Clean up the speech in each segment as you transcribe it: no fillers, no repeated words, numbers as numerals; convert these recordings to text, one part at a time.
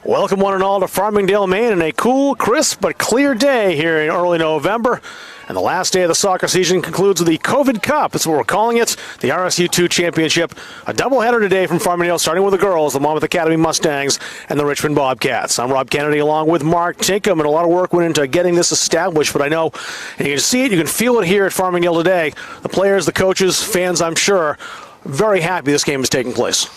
Welcome one and all to Farmingdale, Maine, in a cool, crisp, but clear day here in early November. And the last day of the soccer season concludes with the COVID Cup. That's what we're calling it, the RSU 2 Championship. A doubleheader today from Farmingdale, starting with the girls, the Monmouth Academy Mustangs and the Richmond Bobcats. I'm Rob Kennedy along with Mark Tinkham, and a lot of work went into getting this established. But I know, and you can see it, you can feel it here at Farmingdale today. The players, the coaches, fans, I'm sure, very happy this game is taking place.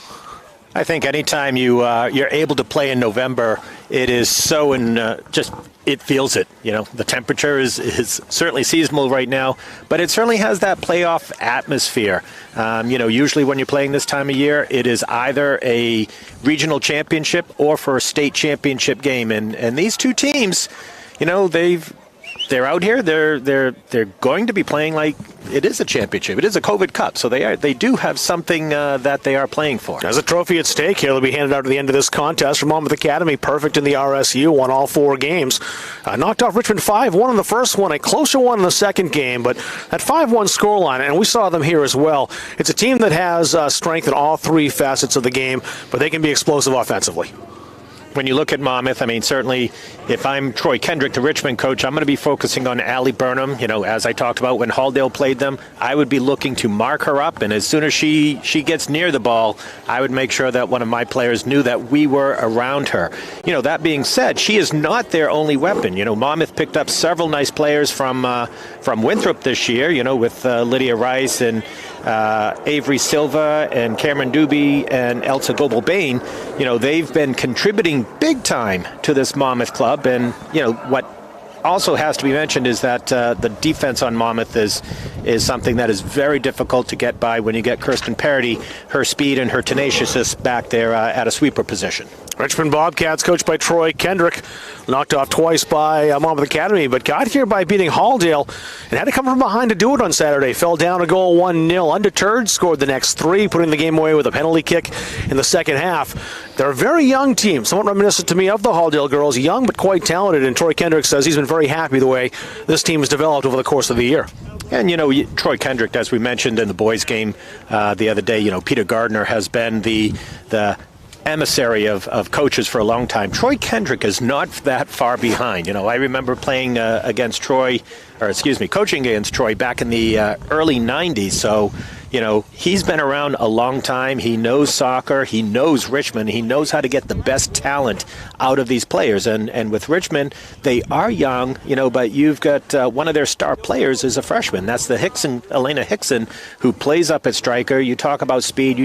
I think anytime you're able to play in November, it is so it feels it. You know, the temperature is certainly seasonal right now, but it certainly has that playoff atmosphere. Usually when you're playing this time of year, it is either a regional championship or for a state championship game, and these two teams, they're out here. They're going to be playing like it is a championship. It is a COVID Cup, so they do have something that they are playing for. There's a trophy at stake here. They'll be handed out at the end of this contest from Monmouth Academy. Perfect in the RSU, won all 4 games. Knocked off Richmond 5-1 in the first one, a closer one in the second game, but that 5-1 scoreline, and we saw them here as well. It's a team that has strength in all 3 facets of the game, but they can be explosive offensively. When you look at Monmouth, certainly if I'm Troy Kendrick, the Richmond coach, I'm going to be focusing on Allie Burnham. As I talked about when Halldale played them, I would be looking to mark her up, and as soon as she gets near the ball, I would make sure that one of my players knew that we were around her. That being said, she is not their only weapon. Monmouth picked up several nice players from Winthrop this year, with Lydia Rice and Avery Silva and Cameron Doobie and Elsa Goebel-Bain. They've been contributing big time to this Monmouth club, and what also has to be mentioned is that the defense on Monmouth is something that is very difficult to get by when you get Kirsten Parody, her speed and her tenaciousness back there at a sweeper position. Richmond Bobcats, coached by Troy Kendrick, knocked off twice by Monmouth Academy, but got here by beating Halldale and had to come from behind to do it on Saturday. Fell down a goal 1-0. Undeterred, scored the next 3, putting the game away with a penalty kick in the second half. They're a very young team, somewhat reminiscent to me of the Halldale girls, young but quite talented, and Troy Kendrick says he's been very happy the way this team has developed over the course of the year. And, Troy Kendrick, as we mentioned in the boys' game the other day, Peter Gardner has been the emissary of coaches for a long time. Troy Kendrick is not that far behind. I remember playing coaching against Troy back in the early 90s. So, he's been around a long time. He knows soccer. He knows Richmond. He knows how to get the best talent out of these players. And with Richmond, they are young, but you've got one of their star players is a freshman. That's the Elena Hickson, who plays up at striker. You talk about speed.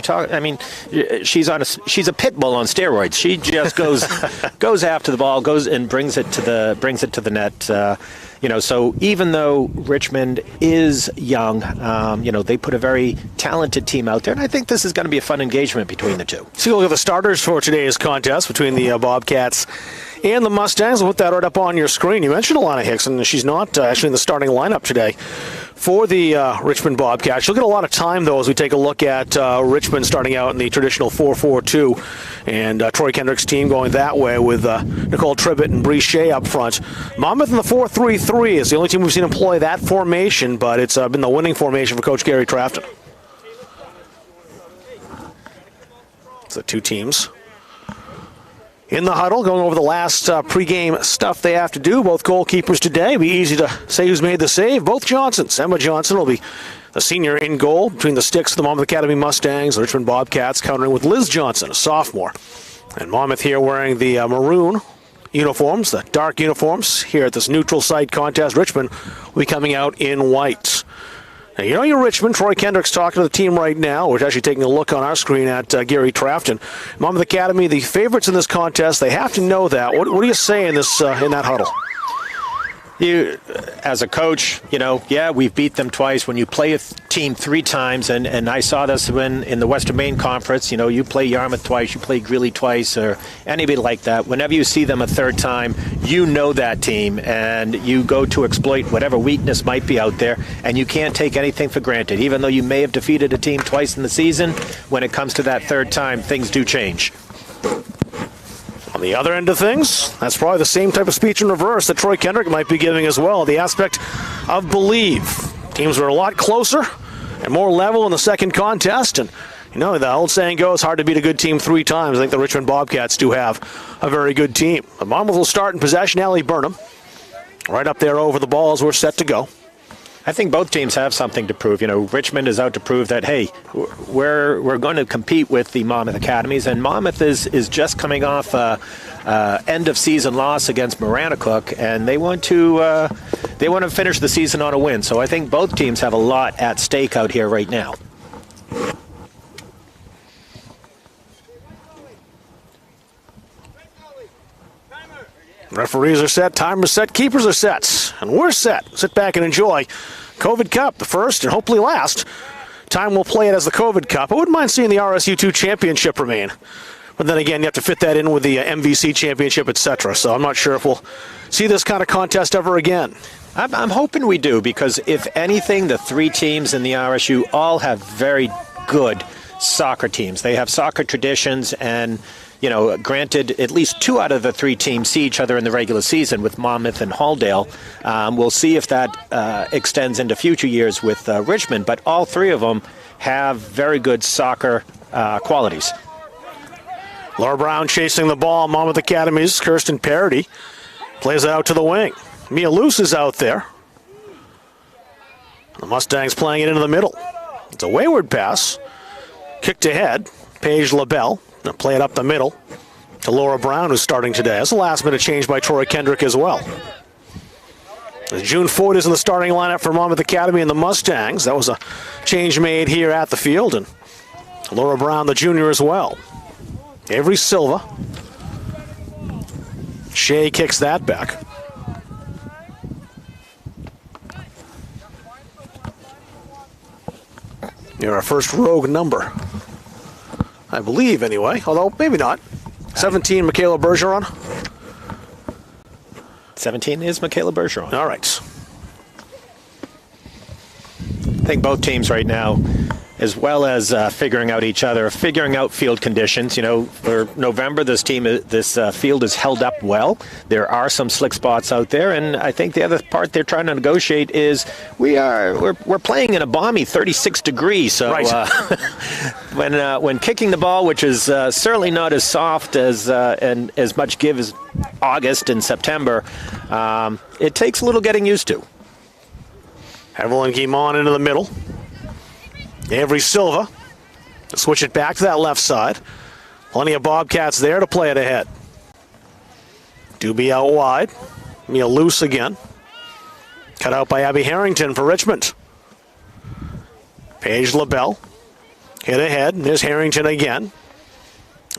She's a pit bull on steroids. She just goes after the ball, goes and brings it to the net. So even though Richmond is young, they put a very talented team out there, and I think this is going to be a fun engagement between the two. So you'll look at the starters for today's contest between the Bobcats and the Mustangs. We'll put that right up on your screen. You mentioned Alana Hickson. She's not actually in the starting lineup today for the Richmond Bobcats. She'll get a lot of time, though, as we take a look at Richmond starting out in the traditional 4-4-2, and Troy Kendrick's team going that way with Nicole Tribbett and Bree Shea up front. Monmouth in the 4-3-3 is the only team we've seen employ that formation, but it's been the winning formation for Coach Gary Trafton. It's the two teams in the huddle, going over the last pregame stuff they have to do. Both goalkeepers today. Be easy to say who's made the save. Both Johnsons. Emma Johnson will be the senior in goal between the sticks of the Monmouth Academy Mustangs. The Richmond Bobcats countering with Liz Johnson, a sophomore. And Monmouth here wearing the maroon uniforms, the dark uniforms here at this neutral site contest. Richmond will be coming out in white. Now, you're Richmond. Troy Kendrick's talking to the team right now. We're actually taking a look on our screen at Gary Trafton. Monmouth Academy, the favorites in this contest. They have to know that. What do you say in this in that huddle? You, as a coach, we've beat them twice. When you play a team 3 times, and I saw this when in the Western Maine Conference, you play Yarmouth twice, you play Greeley twice, or anybody like that. Whenever you see them a third time, you know that team, and you go to exploit whatever weakness might be out there, and you can't take anything for granted. Even though you may have defeated a team twice in the season, when it comes to that third time, things do change. On the other end of things, that's probably the same type of speech in reverse that Troy Kendrick might be giving as well. The aspect of believe. Teams were a lot closer and more level in the second contest, and You know, the old saying goes, hard to beat a good team 3 times. I think the Richmond Bobcats do have a very good team. The Monmouth will start in possession. Allie Burnham right up there over the ball as we're set to go. I think both teams have something to prove. You know, Richmond is out to prove that, hey, we're going to compete with the Monmouth Academies, and Monmouth is just coming off end of season loss against Maranacook, and they want to finish the season on a win. So I think both teams have a lot at stake out here right now. Referees are set, timers set, keepers are set, and we're set. Sit back and enjoy COVID Cup, the first and hopefully last time we'll play it as the COVID Cup. I wouldn't mind seeing the RSU 2 championship remain, but then again, you have to fit that in with the MVC championship, etc. So I'm not sure if we'll see this kind of contest ever again. I'm hoping we do, because if anything, the 3 teams in the RSU all have very good soccer teams. They have soccer traditions, and you know, granted, at least 2 out of the 3 teams see each other in the regular season with Monmouth and Halldale. We'll see if that extends into future years with Richmond, but all 3 of them have very good soccer qualities. Laura Brown chasing the ball. Monmouth Academy's Kirsten Parody plays it out to the wing. Mia Luce is out there. The Mustangs playing it into the middle. It's a wayward pass. Kicked ahead. Paige LaBelle. Now play it up the middle to Laura Brown, who's starting today. That's a last-minute change by Troy Kendrick as well. As June Ford is in the starting lineup for Monmouth Academy and the Mustangs. That was a change made here at the field. And Laura Brown, the junior, as well. Avery Silva. Shea kicks that back. You're our first rogue number, I believe, anyway. Although, maybe not. 17, Michaela Bergeron. 17 is Michaela Bergeron. All right. I think both teams right now, as well as figuring out each other, figuring out field conditions. You know, for November, this field is held up well. There are some slick spots out there, and I think the other part they're trying to negotiate is we're playing in a balmy 36 degrees. So right. when kicking the ball, which is certainly not as soft as and as much give as August and September, it takes a little getting used to. Evelyn Guimond into the middle. Avery Silva to switch it back to that left side. Plenty of Bobcats there to play it ahead. Doobie out wide. Mia Luce again. Cut out by Abby Harrington for Richmond. Paige LaBelle. Hit ahead. There's Harrington again.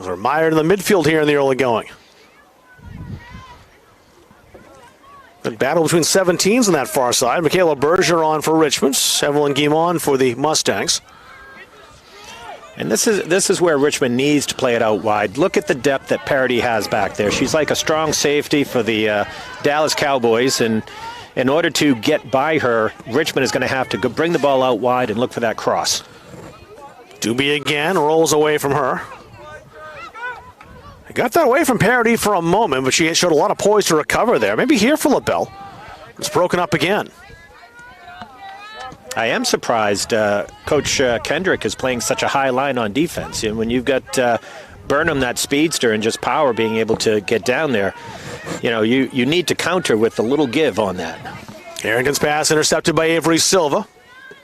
We're mired in the midfield here in the early going. Good battle between 17s on that far side. Michaela Bergeron for Richmond. Evelyn Guimond for the Mustangs. And this is where Richmond needs to play it out wide. Look at the depth that Parody has back there. She's like a strong safety for the Dallas Cowboys, and in order to get by her, Richmond is going to have to bring the ball out wide and look for that cross. Doobie again rolls away from her. Got that away from Parody for a moment, but she showed a lot of poise to recover there. Maybe here for LaBelle. It's broken up again. I am surprised Coach Kendrick is playing such a high line on defense. And when you've got Burnham, that speedster, and just power being able to get down there, you know, you need to counter with a little give on that. Harrington's pass intercepted by Avery Silva.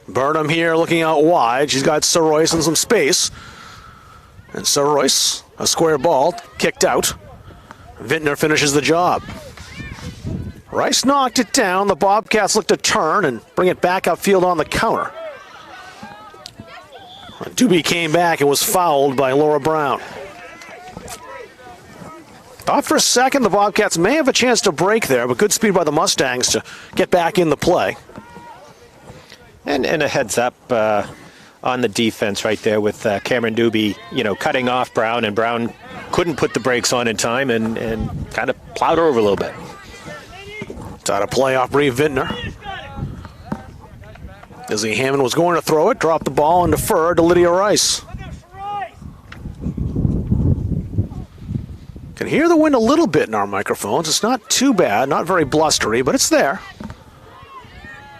Burnham here looking out wide. She's got Soroyce in some space. And Soroyce, a square ball, kicked out. Vintner finishes the job. Rice knocked it down. The Bobcats look to turn and bring it back upfield on the counter. Doobie came back and was fouled by Laura Brown. Thought for a second the Bobcats may have a chance to break there, but good speed by the Mustangs to get back in the play. And a heads up on the defense right there with Cameron Doobie, you know, cutting off Brown, and Brown couldn't put the brakes on in time and kind of plowed her over a little bit. Out of play off Bree Vintner. Izzy Hammond was going to throw it, dropped the ball and deferred to Lydia Rice. Can hear the wind a little bit in our microphones. It's not too bad, not very blustery, but it's there.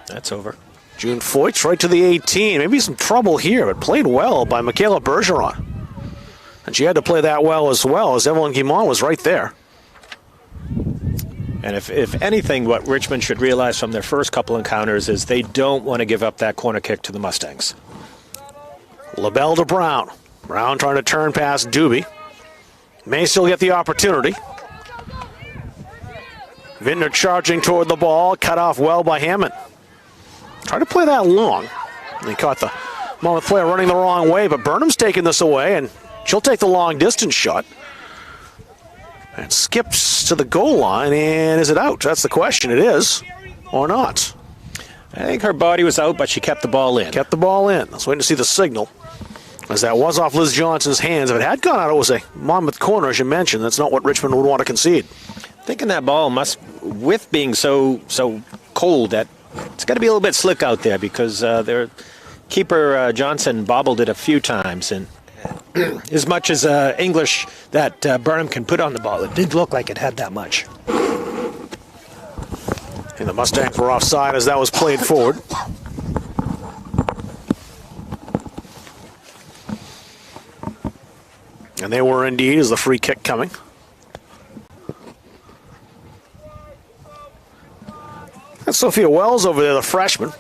That's over. June Foyt's right to the 18. Maybe some trouble here, but played well by Michaela Bergeron. And she had to play that well as Evelyn Guimont was right there. And if anything, what Richmond should realize from their first couple encounters is they don't want to give up that corner kick to the Mustangs. LaBelle to Brown. Brown trying to turn past Doobie. May still get the opportunity. Vintner charging toward the ball. Cut off well by Hammond. Tried to play that long. He caught the Monmouth player running the wrong way, but Burnham's taking this away, and she'll take the long distance shot. And skips to the goal line, and is it out? That's the question. It is, or not. I think her body was out, but she kept the ball in. Kept the ball in. Let's wait to see the signal. As that was off Liz Johnson's hands. If it had gone out, it was a Monmouth corner, as you mentioned. That's not what Richmond would want to concede. Thinking that ball must, with being so cold, that it's got to be a little bit slick out there because their keeper Johnson bobbled it a few times, and as much as English that Burnham can put on the ball, it didn't look like it had that much. And the Mustangs were offside as that was played forward. And they were indeed, as the free kick coming. That's Sophia Wells over there, the freshman,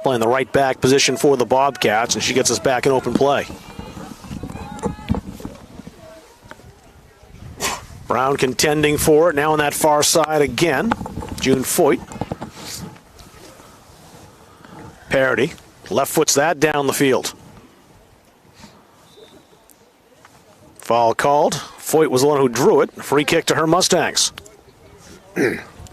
playing the right back position for the Bobcats, and she gets us back in open play. Brown contending for it, now on that far side again. June Foyt. Parity. Left foot's that down the field. Foul called. Foyt was the one who drew it. Free kick to her Mustangs.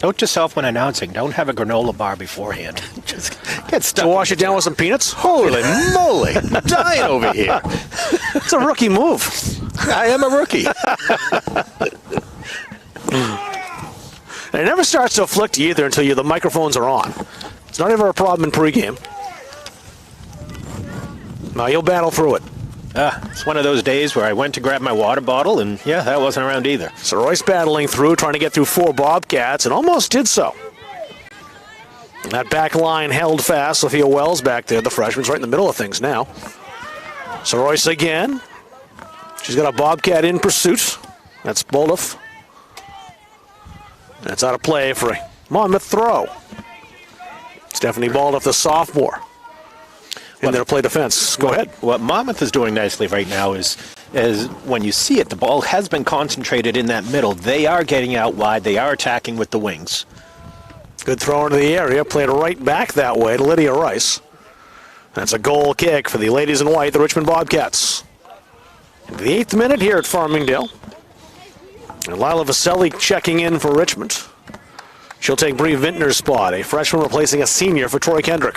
Note yourself when announcing. Don't have a granola bar beforehand. Just get stuck. To wash it down with some peanuts? Holy moly. I'm dying over here. It's a rookie move. I am a rookie. And it never starts to afflict you either until the microphones are on. It's not ever a problem in pregame. Now you'll battle through it. It's one of those days where I went to grab my water bottle, and yeah, that wasn't around either. So Royce battling through, trying to get through 4 Bobcats, and almost did so. And that back line held fast. Sophia Wells back there, the freshman's right in the middle of things now. So Royce again. She's got a Bobcat in pursuit. That's Bolduff. That's out of play for a Monmouth throw. Stephanie Bolduff, the sophomore. In there to play defense. Go ahead. What Monmouth is doing nicely right now is when you see it, the ball has been concentrated in that middle. They are getting out wide. They are attacking with the wings. Good throw into the area. Played right back that way to Lydia Rice. That's a goal kick for the ladies in white, the Richmond Bobcats. Into the 8th minute here at Farmingdale. And Lila Vaselli checking in for Richmond. She'll take Bree Vintner's spot, a freshman replacing a senior for Troy Kendrick.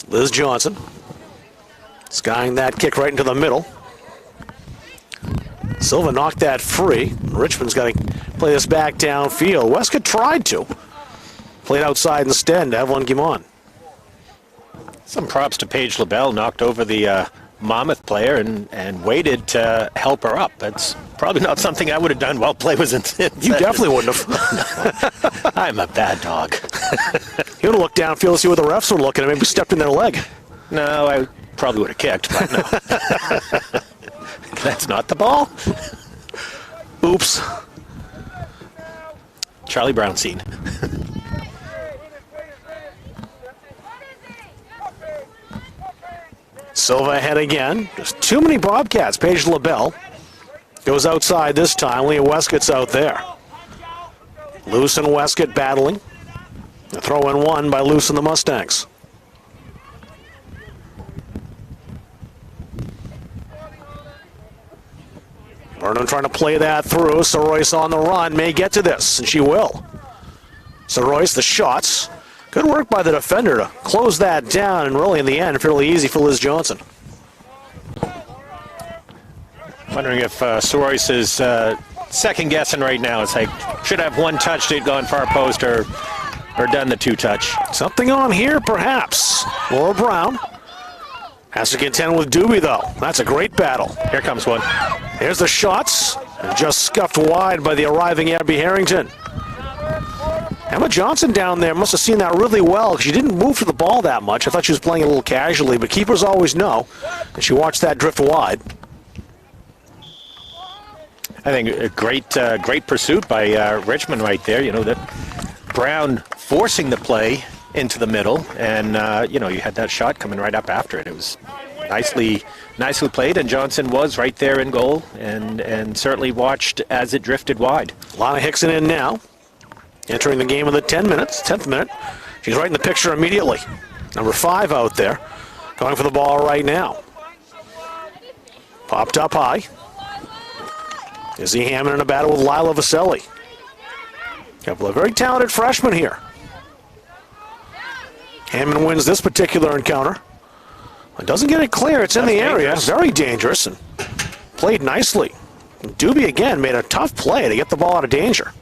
Liz Johnson skying that kick right into the middle. Silva knocked that free. Richmond's got to play this back downfield. Westcott tried to. Played outside instead to Evelyn Guimont. Some props to Paige LaBelle, knocked over the Monmouth player and waited to help her up. That's probably not something I would have done while play was in. You definitely wouldn't have. I'm a bad dog. You would have looked downfield to see where the refs were looking and maybe stepped in their leg. No, I probably would have kicked, but no. That's not the ball. Oops. Charlie Brown scene. Silva ahead again. There's too many Bobcats. Paige LaBelle goes outside this time. Leah Westcott's out there. Luce and Westcott battling. A throw in one by Luce and the Mustangs. Burnham trying to play that through. So Royce on the run may get to this, and she will. So Royce, the shots. Good work by the defender to close that down, and really in the end, fairly easy for Liz Johnson. Wondering if Royce is second guessing right now. It's like, should have one touch, they'd gone far post or done the 2-touch. Something on here, perhaps. Laura Brown Has to contend with Doobie, though. That's a great battle. Here comes one. Here's the shots. And just scuffed wide by the arriving Abby Harrington. Emma Johnson down there must have seen that really well because she didn't move to the ball that much. I thought she was playing a little casually, but keepers always know. And she watched that drift wide. I think a great pursuit by Richmond right there. You know, that Brown forcing the play into the middle, and you know, you had that shot coming right up after it. It was nicely played, and Johnson was right there in goal, and certainly watched as it drifted wide. Lana Hickson in now, entering the game in the 10th minute. She's right in the picture immediately. Number 5 out there, going for the ball right now. Popped up high. Izzy Hammond in a battle with Lila Vaselli. A couple of very talented freshmen here. Hammond wins this particular encounter. It doesn't get it clear. It's in the area. Very dangerous and played nicely. Doobie again made a tough play to get the ball out of danger.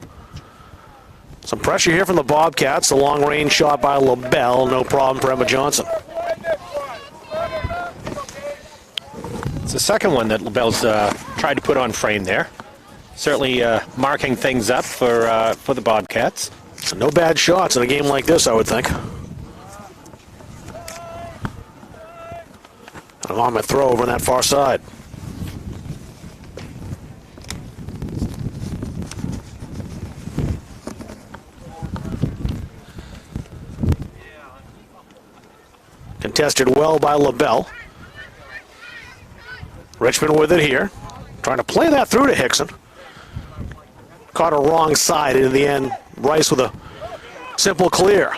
Some pressure here from the Bobcats. The long range shot by LaBelle. No problem for Emma Johnson. It's the second one that LaBelle's tried to put on frame there. Certainly marking things up for the Bobcats. So no bad shots in a game like this, I would think. A Monmouth throw over on that far side. Contested well by LaBelle. Richmond with it here. Trying to play that through to Hickson. Caught her wrong side, and in the end, Rice with a simple clear.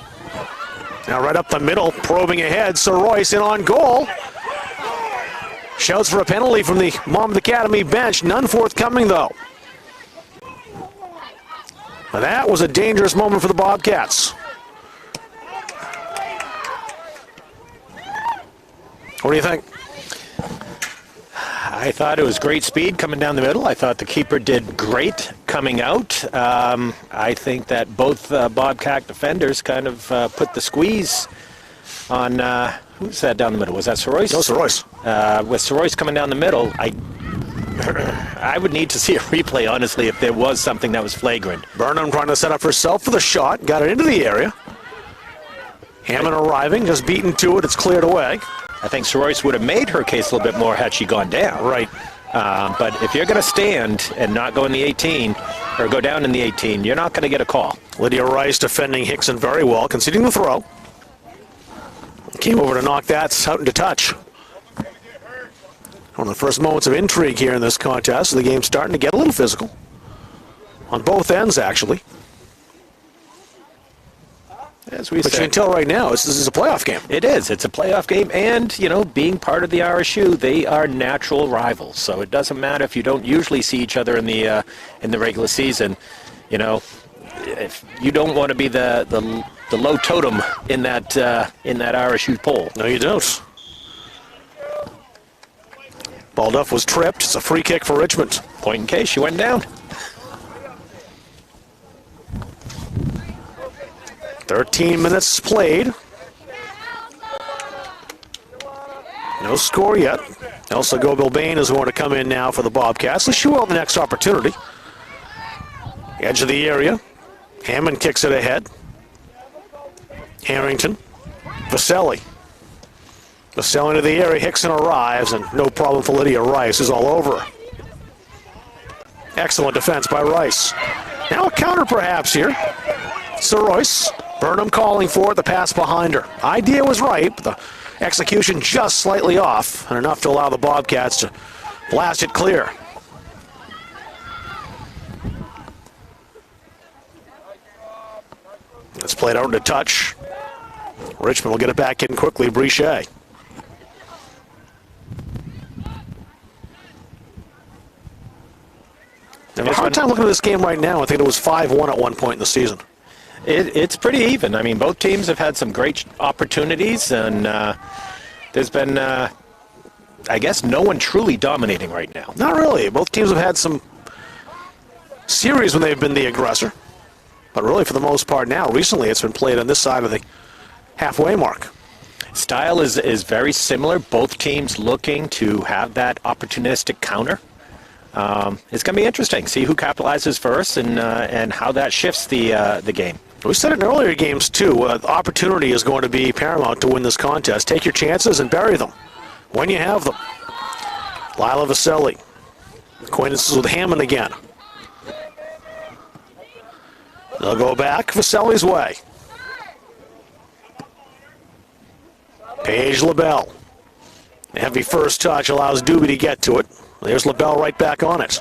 Now right up the middle, probing ahead, Sir Royce in on goal. Shouts for a penalty from the Monmouth Academy bench. None forthcoming, though. Now that was a dangerous moment for the Bobcats. What do you think? I thought it was great speed coming down the middle. I thought the keeper did great coming out. I think that both Bobcat defenders kind of put the squeeze on, who's that down the middle? Was that Sir Royce? No, Sir Royce. With Sir Royce coming down the middle, I would need to see a replay, honestly, if there was something that was flagrant. Burnham trying to set up herself for the shot. Got it into the area. Hammond arriving, just beaten to it. It's cleared away. I think Sir Royce would have made her case a little bit more had she gone down. Right. But if you're going to stand and not go in the 18, or go down in the 18, you're not going to get a call. Lydia Rice defending Hickson very well, conceding the throw. Came over to knock that out into touch. One of the first moments of intrigue here in this contest. The game's starting to get a little physical. On both ends, actually. As we but said, you can tell right now, this is a playoff game. It is. It's a playoff game, and, you know, being part of the RSU, they are natural rivals. So it doesn't matter if you don't usually see each other in the regular season. You know, if you don't want to be the low totem in that RSU poll. No, you don't. Balduff was tripped. It's a free kick for Richmond. Point in case she went down. 13 minutes played. No score yet. Elsa Gobil-Bain is going to come in now for the Bobcats. Let's show the next opportunity. Edge of the area. Hammond kicks it ahead. Harrington. Vaselli. Vaselli into the area. Hickson arrives, and no problem for Lydia Rice. Is all over her. Excellent defense by Rice. Now a counter perhaps here. Sir Royce. Burnham calling for it, the pass behind her. Idea was right, but the execution just slightly off, and enough to allow the Bobcats to blast it clear. It's played out into touch. Richmond will get it back in quickly, Brichet. I have a hard time looking at this game right now. I think it was 5-1 at one point in the season. It's pretty even. I mean, both teams have had some great opportunities, and there's been, I guess, no one truly dominating right now. Not really. Both teams have had some series when they've been the aggressor. But really, for the most part now, recently, it's been played on this side of the halfway mark. Style is very similar. Both teams looking to have that opportunistic counter. It's going to be interesting. See who capitalizes first and how that shifts the game. We said it in earlier games, too. Opportunity is going to be paramount to win this contest. Take your chances and bury them when you have them. Lila Vaselli. Acquaintances with Hammond again. They'll go back Vaselli's way. Paige LaBelle. Heavy first touch allows Doobie to get to it. There's LaBelle right back on it.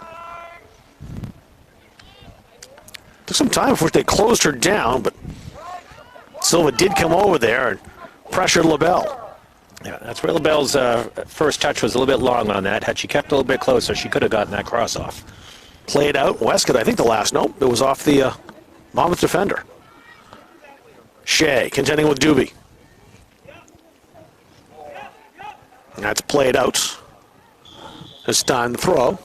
Took some time before they closed her down, but Silva did come over there and pressured LaBelle. Yeah, that's where LaBelle's first touch was a little bit long on that. Had she kept a little bit closer, she could have gotten that cross off. Played out. Westcott, I think the last. Nope, it was off the Monmouth defender. Shea contending with Doobie. That's played out. This time the throw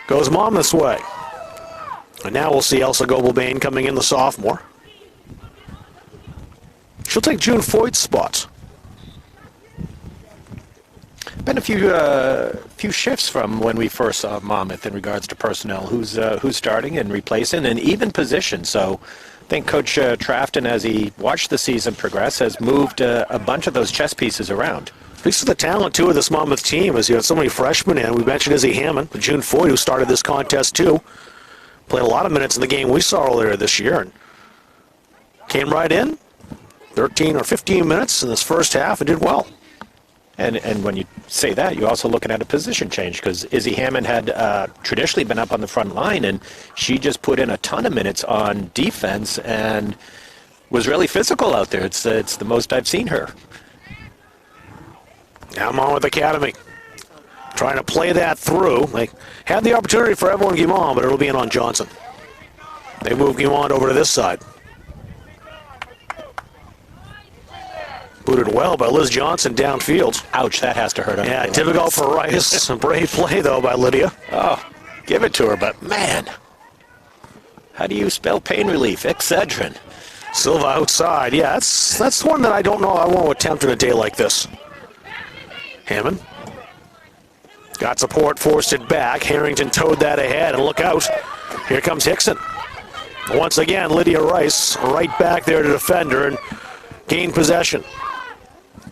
goes Monmouth's way. And now we'll see Elsa Goebel-Bain coming in, the sophomore. She'll take June Foyt's spot. Been a few shifts from when we first saw Monmouth in regards to personnel, who's starting and replacing, and even position. So I think Coach Trafton, as he watched the season progress, has moved a bunch of those chess pieces around. Speaks to the talent, too, of this Monmouth team, as you have so many freshmen in. We mentioned Izzy Hammond, June Foyt, who started this contest, too. Played a lot of minutes in the game we saw earlier this year, and came right in, 13 or 15 minutes in this first half, and did well. And when you say that, you're also looking at a position change, because Izzy Hammond had traditionally been up on the front line, and she just put in a ton of minutes on defense and was really physical out there. It's the most I've seen her. Now Monmouth Academy trying to play that through. They had the opportunity for Evelyn Guimond, but it'll be in on Johnson. They move Guimond over to this side. Booted well by Liz Johnson downfield. Ouch, that has to hurt. Yeah, difficult for Rice. A brave play, though, by Lydia. Oh, give it to her, but man, how do you spell pain relief? Excedrin. Silva outside. Yeah, that's one that I don't know I want to attempt in a day like this. Hammond got support, forced it back. Harrington towed that ahead, and look out. Here comes Hickson. Once again, Lydia Rice right back there to defend her and gain possession.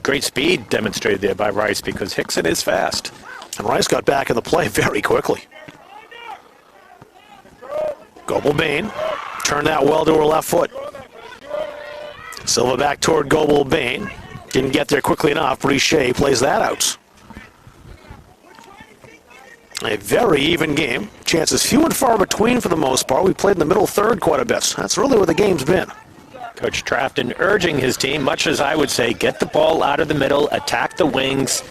Great speed demonstrated there by Rice, because Hickson is fast. And Rice got back in the play very quickly. Goebel-Bain turned that well to her left foot. Silva back toward Goebel-Bain. Didn't get there quickly enough. Brichet plays that out. A very even game. Chances few and far between for the most part. We played in the middle third quite a bit. That's really where the game's been. Coach Trafton urging his team, much as I would say, get the ball out of the middle, attack the wings.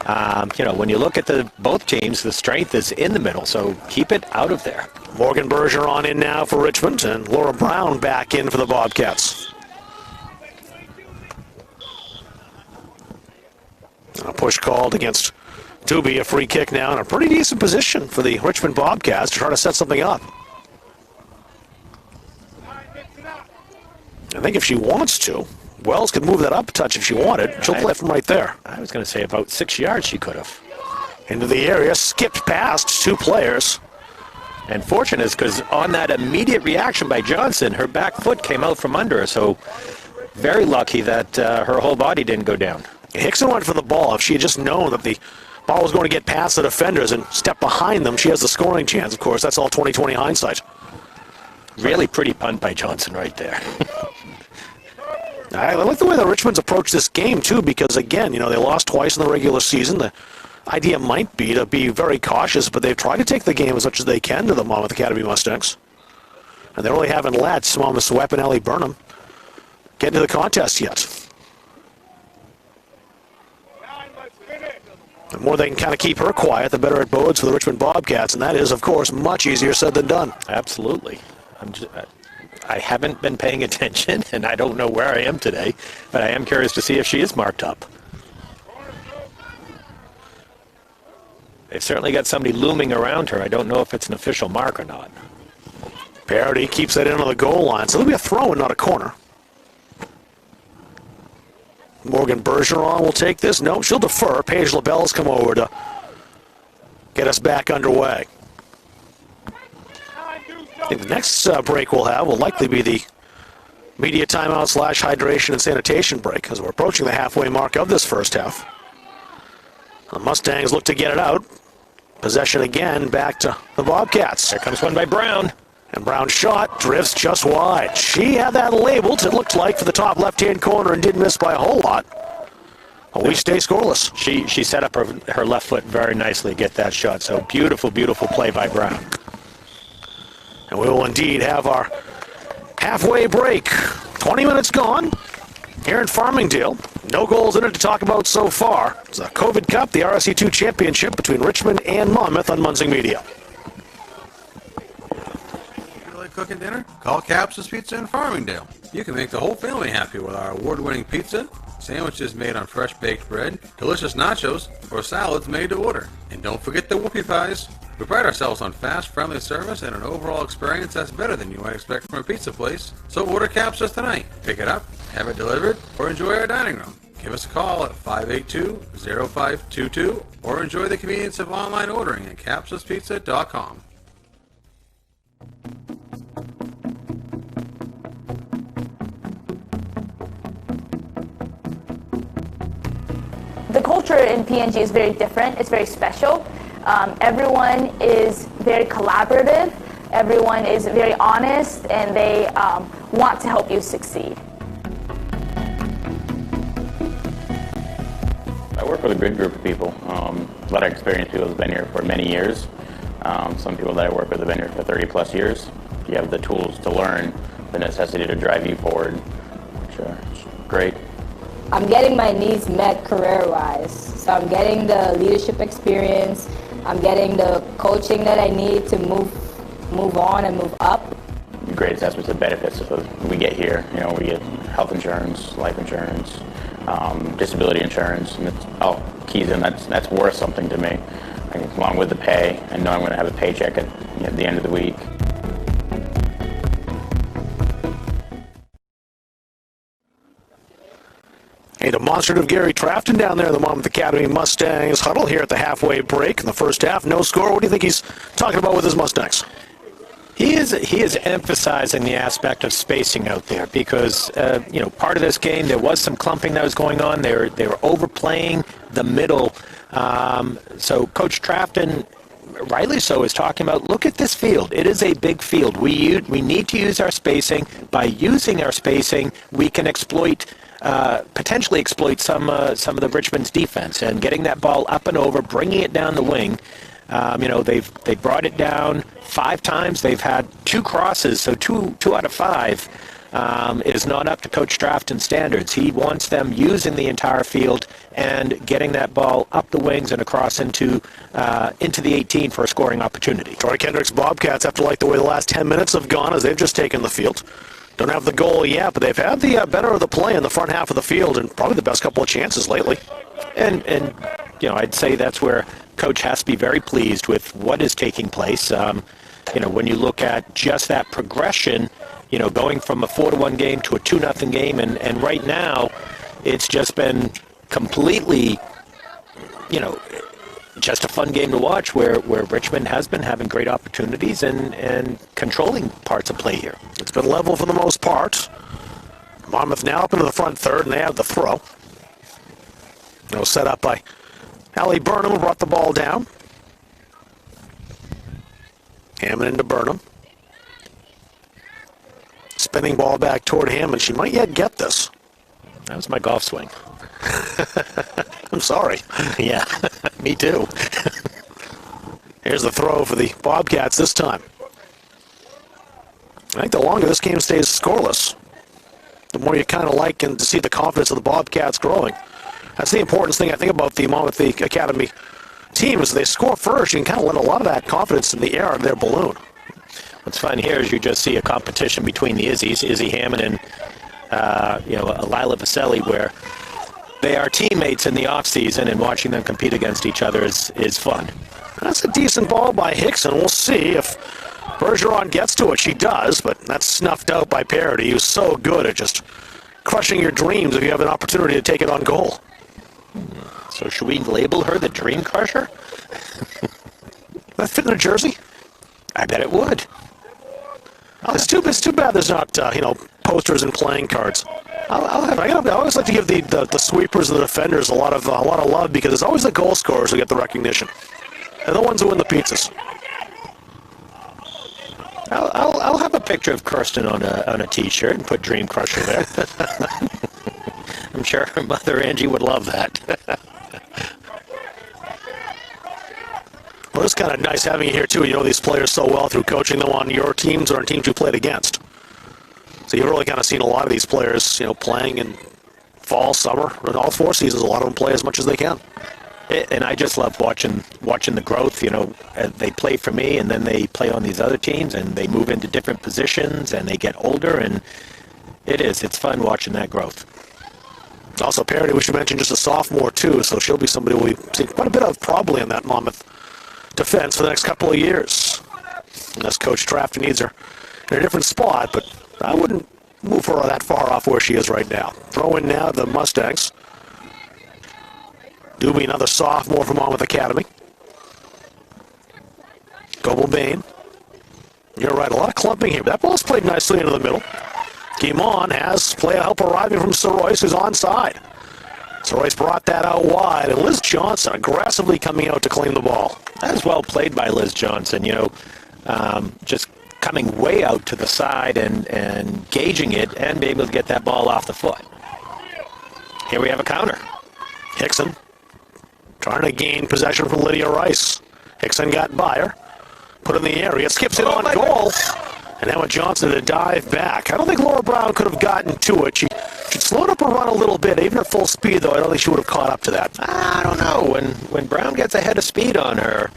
When you look at both teams, the strength is in the middle, so keep it out of there. Morgan Bergeron in now for Richmond, and Laura Brown back in for the Bobcats. A push called against Doobie, a free kick now, in a pretty decent position for the Richmond Bobcats to try to set something up. I think if she wants to, Wells could move that up a touch if she wanted. She'll play from right there. I was going to say about 6 yards she could have. Into the area, skipped past two players. And fortunate is because on that immediate reaction by Johnson, her back foot came out from under her, so very lucky that her whole body didn't go down. Hickson went for the ball. If she had just known that the ball was going to get past the defenders and step behind them, she has the scoring chance, of course. That's all 20/20 hindsight. Really pretty punt by Johnson right there. I like the way the Richmonds approach this game, too, because, again, they lost twice in the regular season. The idea might be to be very cautious, but they've tried to take the game as much as they can to the Monmouth Academy Mustangs. And they really haven't let Monmouth's weapon, Ellie Burnham, get into the contest yet. The more they can kind of keep her quiet, the better it bodes for the Richmond Bobcats, and that is, of course, much easier said than done. Absolutely. I haven't been paying attention, and I don't know where I am today, but I am curious to see if she is marked up. They've certainly got somebody looming around her. I don't know if it's an official mark or not. Parity keeps that in on the goal line, so it'll be a throw and not a corner. Morgan Bergeron will take this. No, she'll defer. Paige LaBelle's come over to get us back underway. I think the next break we'll have will likely be the media timeout / hydration and sanitation break as we're approaching the halfway mark of this first half. The Mustangs look to get it out. Possession again back to the Bobcats. Here comes one by Brown. And Brown's shot drifts just wide. She had that labeled, it looked like, for the top left-hand corner and did miss by a whole lot. But we stay scoreless. She set up her left foot very nicely to get that shot. So beautiful, beautiful play by Brown. And we will indeed have our halfway break. 20 minutes gone here in Farmingdale. No goals in it to talk about so far. It's the COVID Cup, the RSU 2 championship between Richmond and Monmouth on Munzing Media. Cooking dinner? Call Capsa's Pizza in Farmingdale. You can make the whole family happy with our award-winning pizza, sandwiches made on fresh baked bread, delicious nachos, or salads made to order. And don't forget the whoopie pies. We pride ourselves on fast, friendly service and an overall experience that's better than you might expect from a pizza place. So order Capsa's tonight. Pick it up, have it delivered, or enjoy our dining room. Give us a call at 582-0522 or enjoy the convenience of online ordering at capsaspizza.com. The culture in PNG is very different. It's very special. Everyone is very collaborative. Everyone is very honest, and they want to help you succeed. I work with a good group of people. A lot of experienced people have been here for many years. Some people that I work with have been here for 30 plus years. You have the tools to learn, the necessity to drive you forward, which are great. I'm getting my needs met career-wise. So I'm getting the leadership experience. I'm getting the coaching that I need to move on and move up. Great assessments of benefits we get here. You know, we get health insurance, life insurance, disability insurance, and it's all keys in. That's worth something to me, along with the pay and knowing I'm going to have a paycheck at the end of the week. A demonstrative Gary Trafton down there in the Monmouth Academy Mustangs huddle here at the halfway break in the first half. No score. What do you think he's talking about with his Mustangs? He is emphasizing the aspect of spacing out there because part of this game there was some clumping that was going on. They were overplaying the middle. So Coach Trafton, rightly so, is talking about, look at this field. It is a big field. We need to use our spacing. By using our spacing, we can potentially exploit some of the Richmond's defense and getting that ball up and over, bringing it down the wing. They've brought it down 5 times. They've had 2 crosses, so two out of 5 is not up to Coach Trafton's standards. He wants them using the entire field and getting that ball up the wings and across into the 18 for a scoring opportunity. Troy Kendrick's Bobcats have to like the way the last 10 minutes have gone as they've just taken the field. Don't have the goal yet, but they've had the better of the play in the front half of the field and probably the best couple of chances lately. And I'd say that's where Coach has to be very pleased with what is taking place. When you look at just that progression, going from a 4-1 game to a 2-0 game, and right now it's just been completely, just a fun game to watch where Richmond has been having great opportunities and controlling parts of play here. It's been level for the most part. Monmouth now up into the front third, and they have the throw. It was set up by Allie Burnham, who brought the ball down. Hammond into Burnham. Spinning ball back toward Hammond. She might yet get this. That was my golf swing. I'm sorry. Yeah, me too. Here's the throw for the Bobcats this time. I think the longer this game stays scoreless, the more you kind of like and to see the confidence of the Bobcats growing. That's the important thing I think about the Monmouth Academy team is they score first. You can kind of let a lot of that confidence in the air of their balloon. What's fun here is you just see a competition between the Izzies, Izzy Hammond and Lila Vaselli, where they are teammates in the offseason, and watching them compete against each other is fun. That's a decent ball by Hickson. We'll see if Bergeron gets to it. She does, but that's snuffed out by Parody. He was so good at just crushing your dreams if you have an opportunity to take it on goal. So should we label her the Dream Crusher? That fit in her jersey? I bet it would. Oh, it's too bad there's not, posters and playing cards. I always like to give the sweepers and the defenders a lot of love because it's always the goal scorers who get the recognition. They're the ones who win the pizzas. I'll have a picture of Kirsten on a T-shirt and put Dream Crusher there. I'm sure her mother Angie would love that. Well, it's kind of nice having you here too. You know these players so well through coaching them on your teams or on teams you played against. So you've really kind of seen a lot of these players, playing in fall, summer, and all 4 seasons. A lot of them play as much as they can. And I just love watching the growth. They play for me, and then they play on these other teams, and they move into different positions, and they get older, and it's fun watching that growth. Also, Parody, we should mention, just a sophomore too, so she'll be somebody we'll see quite a bit of probably in that Monmouth defense for the next couple of years. Unless Coach Trafton needs her in a different spot, but I wouldn't move her that far off where she is right now. Throw in now the Mustangs. Doobie, another sophomore from Monmouth Academy. Goble Bain. You're right, a lot of clumping here. That ball's played nicely into the middle. Guimond has play help arriving from Sir Royce, who's onside. Sir Royce brought that out wide, and Liz Johnson aggressively coming out to claim the ball. That was well played by Liz Johnson, just coming way out to the side and gauging it and being able to get that ball off the foot. Here we have a counter. Hickson trying to gain possession from Lydia Rice. Hickson got by her, put it in the area, skips it on goal. And Emma Johnson to dive back. I don't think Laura Brown could have gotten to it. She slowed up her run a little bit. Even at full speed, though, I don't think she would have caught up to that. I don't know. When Brown gets ahead of speed on her,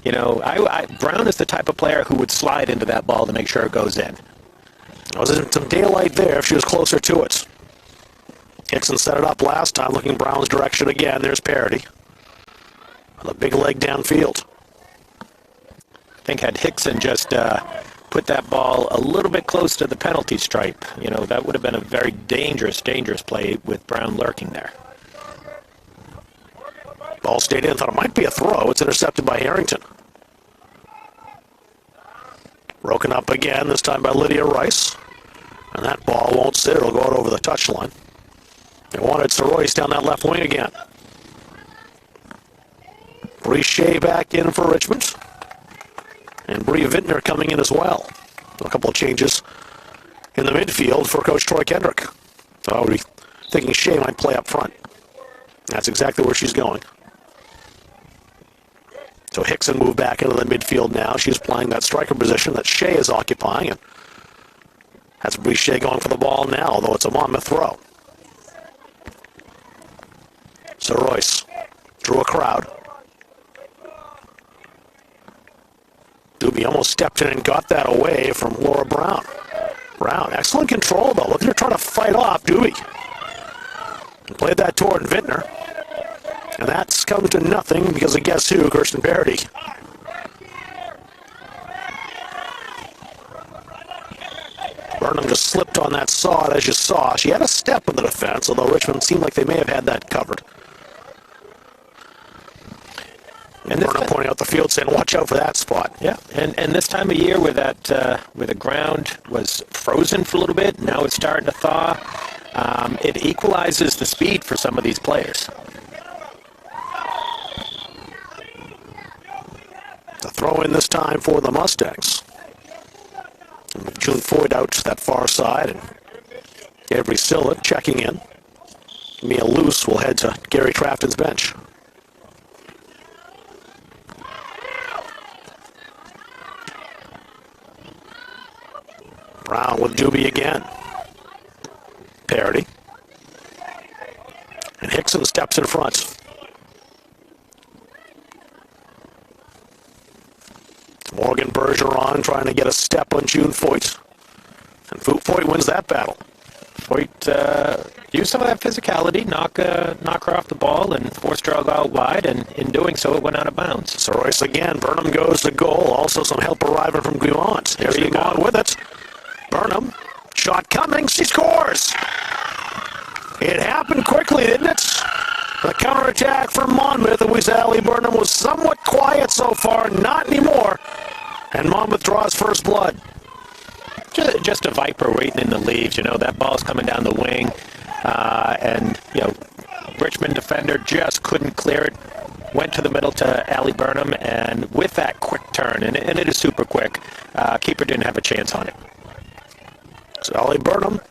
Brown is the type of player who would slide into that ball to make sure it goes in. There was some daylight there if she was closer to it. Hickson set it up last time, looking Brown's direction again. There's Parody. With a big leg downfield. I think had Hickson just put that ball a little bit close to the penalty stripe, that would have been a very dangerous play with Brown lurking there. Ball stayed in. Thought it might be a throw. It's intercepted by Harrington. Broken up again, this time by Lydia Rice. And that ball won't sit. It'll go out over the touchline. They wanted Sir Royce down that left wing again. Bree Shea back in for Richmond. And Bria Vintner coming in as well. A couple of changes in the midfield for Coach Troy Kendrick. So I would be thinking Shea might play up front. That's exactly where she's going. So Hickson moved back into the midfield now. She's playing that striker position that Shea is occupying. And that's Bree Shea going for the ball now, although it's a Monmouth throw. So Royce drew a crowd. Doobie almost stepped in and got that away from Laura Brown. Brown, excellent control though. Look at her trying to fight off Doobie. Played that toward Vintner. And that's come to nothing because of guess who? Kirsten Parody. Burnham just slipped on that sod as you saw. She had a step in the defense, although Richmond seemed like they may have had that covered. And Burnham pointing out the field saying, watch out for that spot. Yeah, and this time of year where the ground was frozen for a little bit, now it's starting to thaw, it equalizes the speed for some of these players. The throw in this time for the Mustangs. And with June Foyd out to that far side, and Avery Silla checking in. Mia Luce will head to Gary Trafton's bench. Brown with Doobie again. Parody. And Hickson steps in front. Morgan Bergeron trying to get a step on June Foyt. And Foyt wins that battle. Foyt used some of that physicality, knock her off the ball, and forced her out wide, and in doing so, it went out of bounds. So Royce again. Burnham goes to goal. Also some help arriving from Guimond. There's Guimond with it. Burnham. Shot coming. She scores. It happened quickly, didn't it? The counterattack from Monmouth, it was Ali Burnham, was somewhat quiet so far, not anymore. And Monmouth draws first blood. Just a viper waiting in the leaves, that ball's coming down the wing. And Richmond defender just couldn't clear it. Went to the middle to Ali Burnham, and with that quick turn, and it is super quick, keeper didn't have a chance on it. So Ali Burnham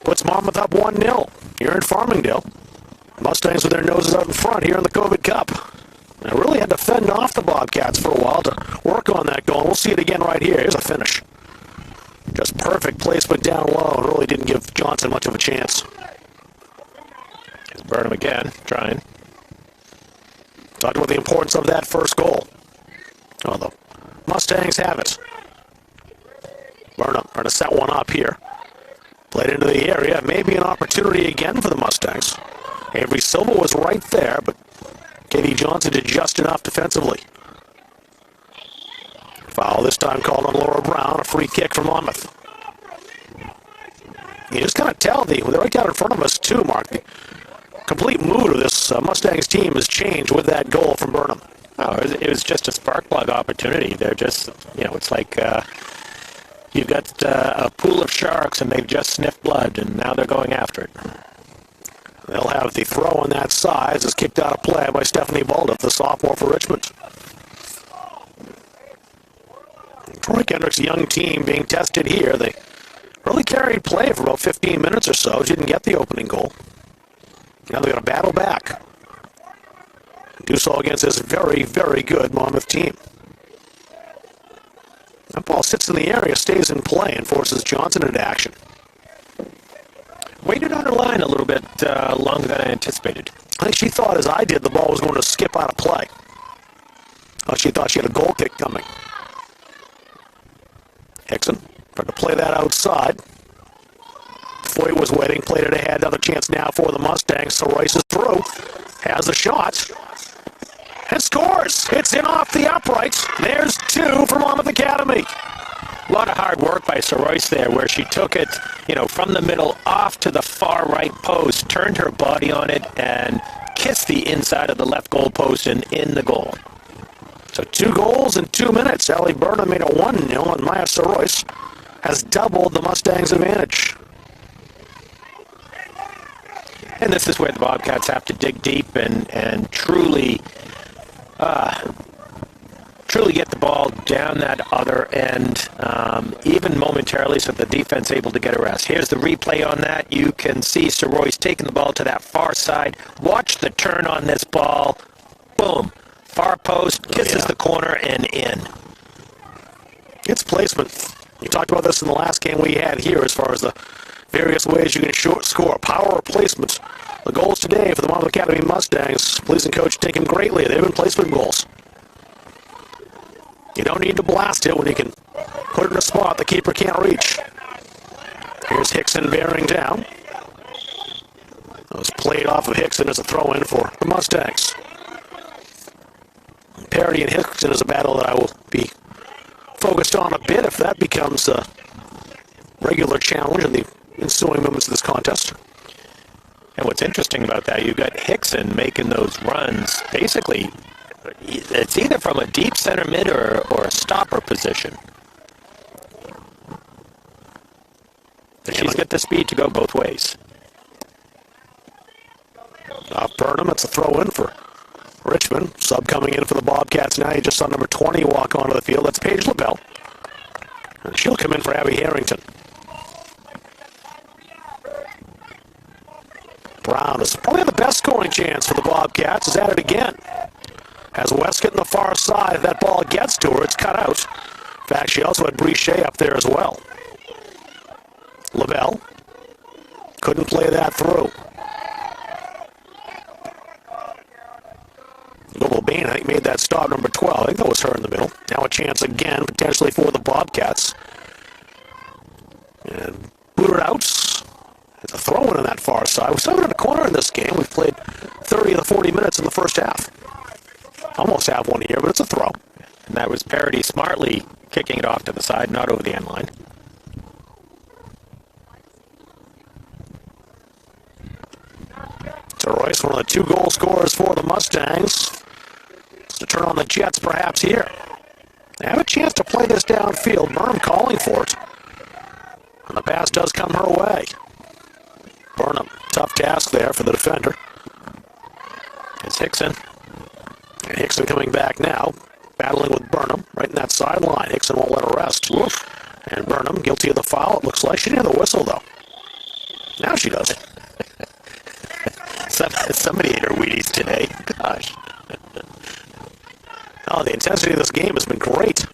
puts Monmouth up 1-0 here in Farmingdale. Mustangs with their noses out in front here in the COVID Cup. They really had to fend off the Bobcats for a while to work on that goal. We'll see it again right here. Here's a finish. Just perfect placement down low and really didn't give Johnson much of a chance. Here's Burnham again, trying. Talked about the importance of that first goal. Oh, the Mustangs have it. Burnham trying to set one up here. Played into the area. Maybe an opportunity again for the Mustangs. Avery Silva was right there, but Katie Johnson did just enough defensively. Foul this time called on Laura Brown. A free kick from Monmouth. You just kind of tell they're right down in front of us too, Mark. The complete mood of this Mustangs team has changed with that goal from Burnham. Oh, it was just a spark plug opportunity. They're just, it's like you've got a pool of sharks and they've just sniffed blood and now they're going after it. They'll have the throw on that side as it's kicked out of play by Stephanie Baldoff, the sophomore for Richmond. Troy Kendrick's young team being tested here. They really carried play for about 15 minutes or so. Didn't get the opening goal. Now they're going to battle back. Do so against this very, very good Monmouth team. That ball sits in the area, stays in play, and forces Johnson into action. Waited on her line a little bit longer than I anticipated. I think she thought, as I did, the ball was going to skip out of play. She thought she had a goal kick coming. Hickson tried to play that outside. Foyt was waiting, played it ahead. Another chance now for the Mustangs. So Rice is through. Has a shot. And scores! It's in off the upright. There's two from Monmouth Academy. A lot of hard work by Soroyce there, where she took it, from the middle off to the far right post, turned her body on it, and kissed the inside of the left goal post and in the goal. So 2 goals in 2 minutes. Ali Burnham made a 1-0, and Maya Soroyce has doubled the Mustangs' advantage. And this is where the Bobcats have to dig deep and truly get the ball down that other end, even momentarily, so the defense able to get a rest. Here's the replay on that. You can see Soroyce taking the ball to that far side. Watch the turn on this ball. Boom. Far post, kisses the corner and in. It's placement. You talked about this in the last game we had here as far as the various ways you can score. Power or placement. The goals today for the Monmouth Academy Mustangs, pleasing coach Tinkham greatly. They've been placement goals. You don't need to blast it when you can put it in a spot the keeper can't reach. Here's Hickson bearing down. That was played off of Hickson as a throw-in for the Mustangs. Parity and Hickson is a battle that I will be focused on a bit if that becomes a regular challenge in the ensuing moments of this contest. And what's interesting about that, you've got Hickson making those runs. Basically, it's either from a deep center mid or a stopper position. But she's got the speed to go both ways. Burnham, it's a throw-in for Richmond. Sub coming in for the Bobcats now. You just saw number 20 walk onto the field. That's Paige LaBelle. And she'll come in for Abby Harrington. Brown is probably the best scoring chance for the Bobcats. Is at it again. Has Westcott on the far side. If that ball gets to her, it's cut out. In fact, she also had Brichet up there as well. LaBelle couldn't play that through. Noble Bain, I think, made that stop, number 12. I think that was her in the middle. Now a chance again, potentially for the Bobcats. And booted out. It's a throw-in on that far side. We're still in a corner in this game. We've played 30 of the 40 minutes in the first half. Almost have one here, but it's a throw. And that was Parity smartly kicking it off to the side, not over the end line. So Royce, one of the 2 goal scorers for the Mustangs, to turn on the Jets perhaps here. They have a chance to play this downfield. Burnham calling for it. And the pass does come her way. Burnham, tough task there for the defender. It's Hickson. And Hickson coming back now, battling with Burnham right in that sideline. Hickson won't let her rest. Oof. And Burnham, guilty of the foul, it looks like. She didn't have the whistle, though. Now she does. Somebody ate her Wheaties today. Gosh. Oh, the intensity of this game has been great.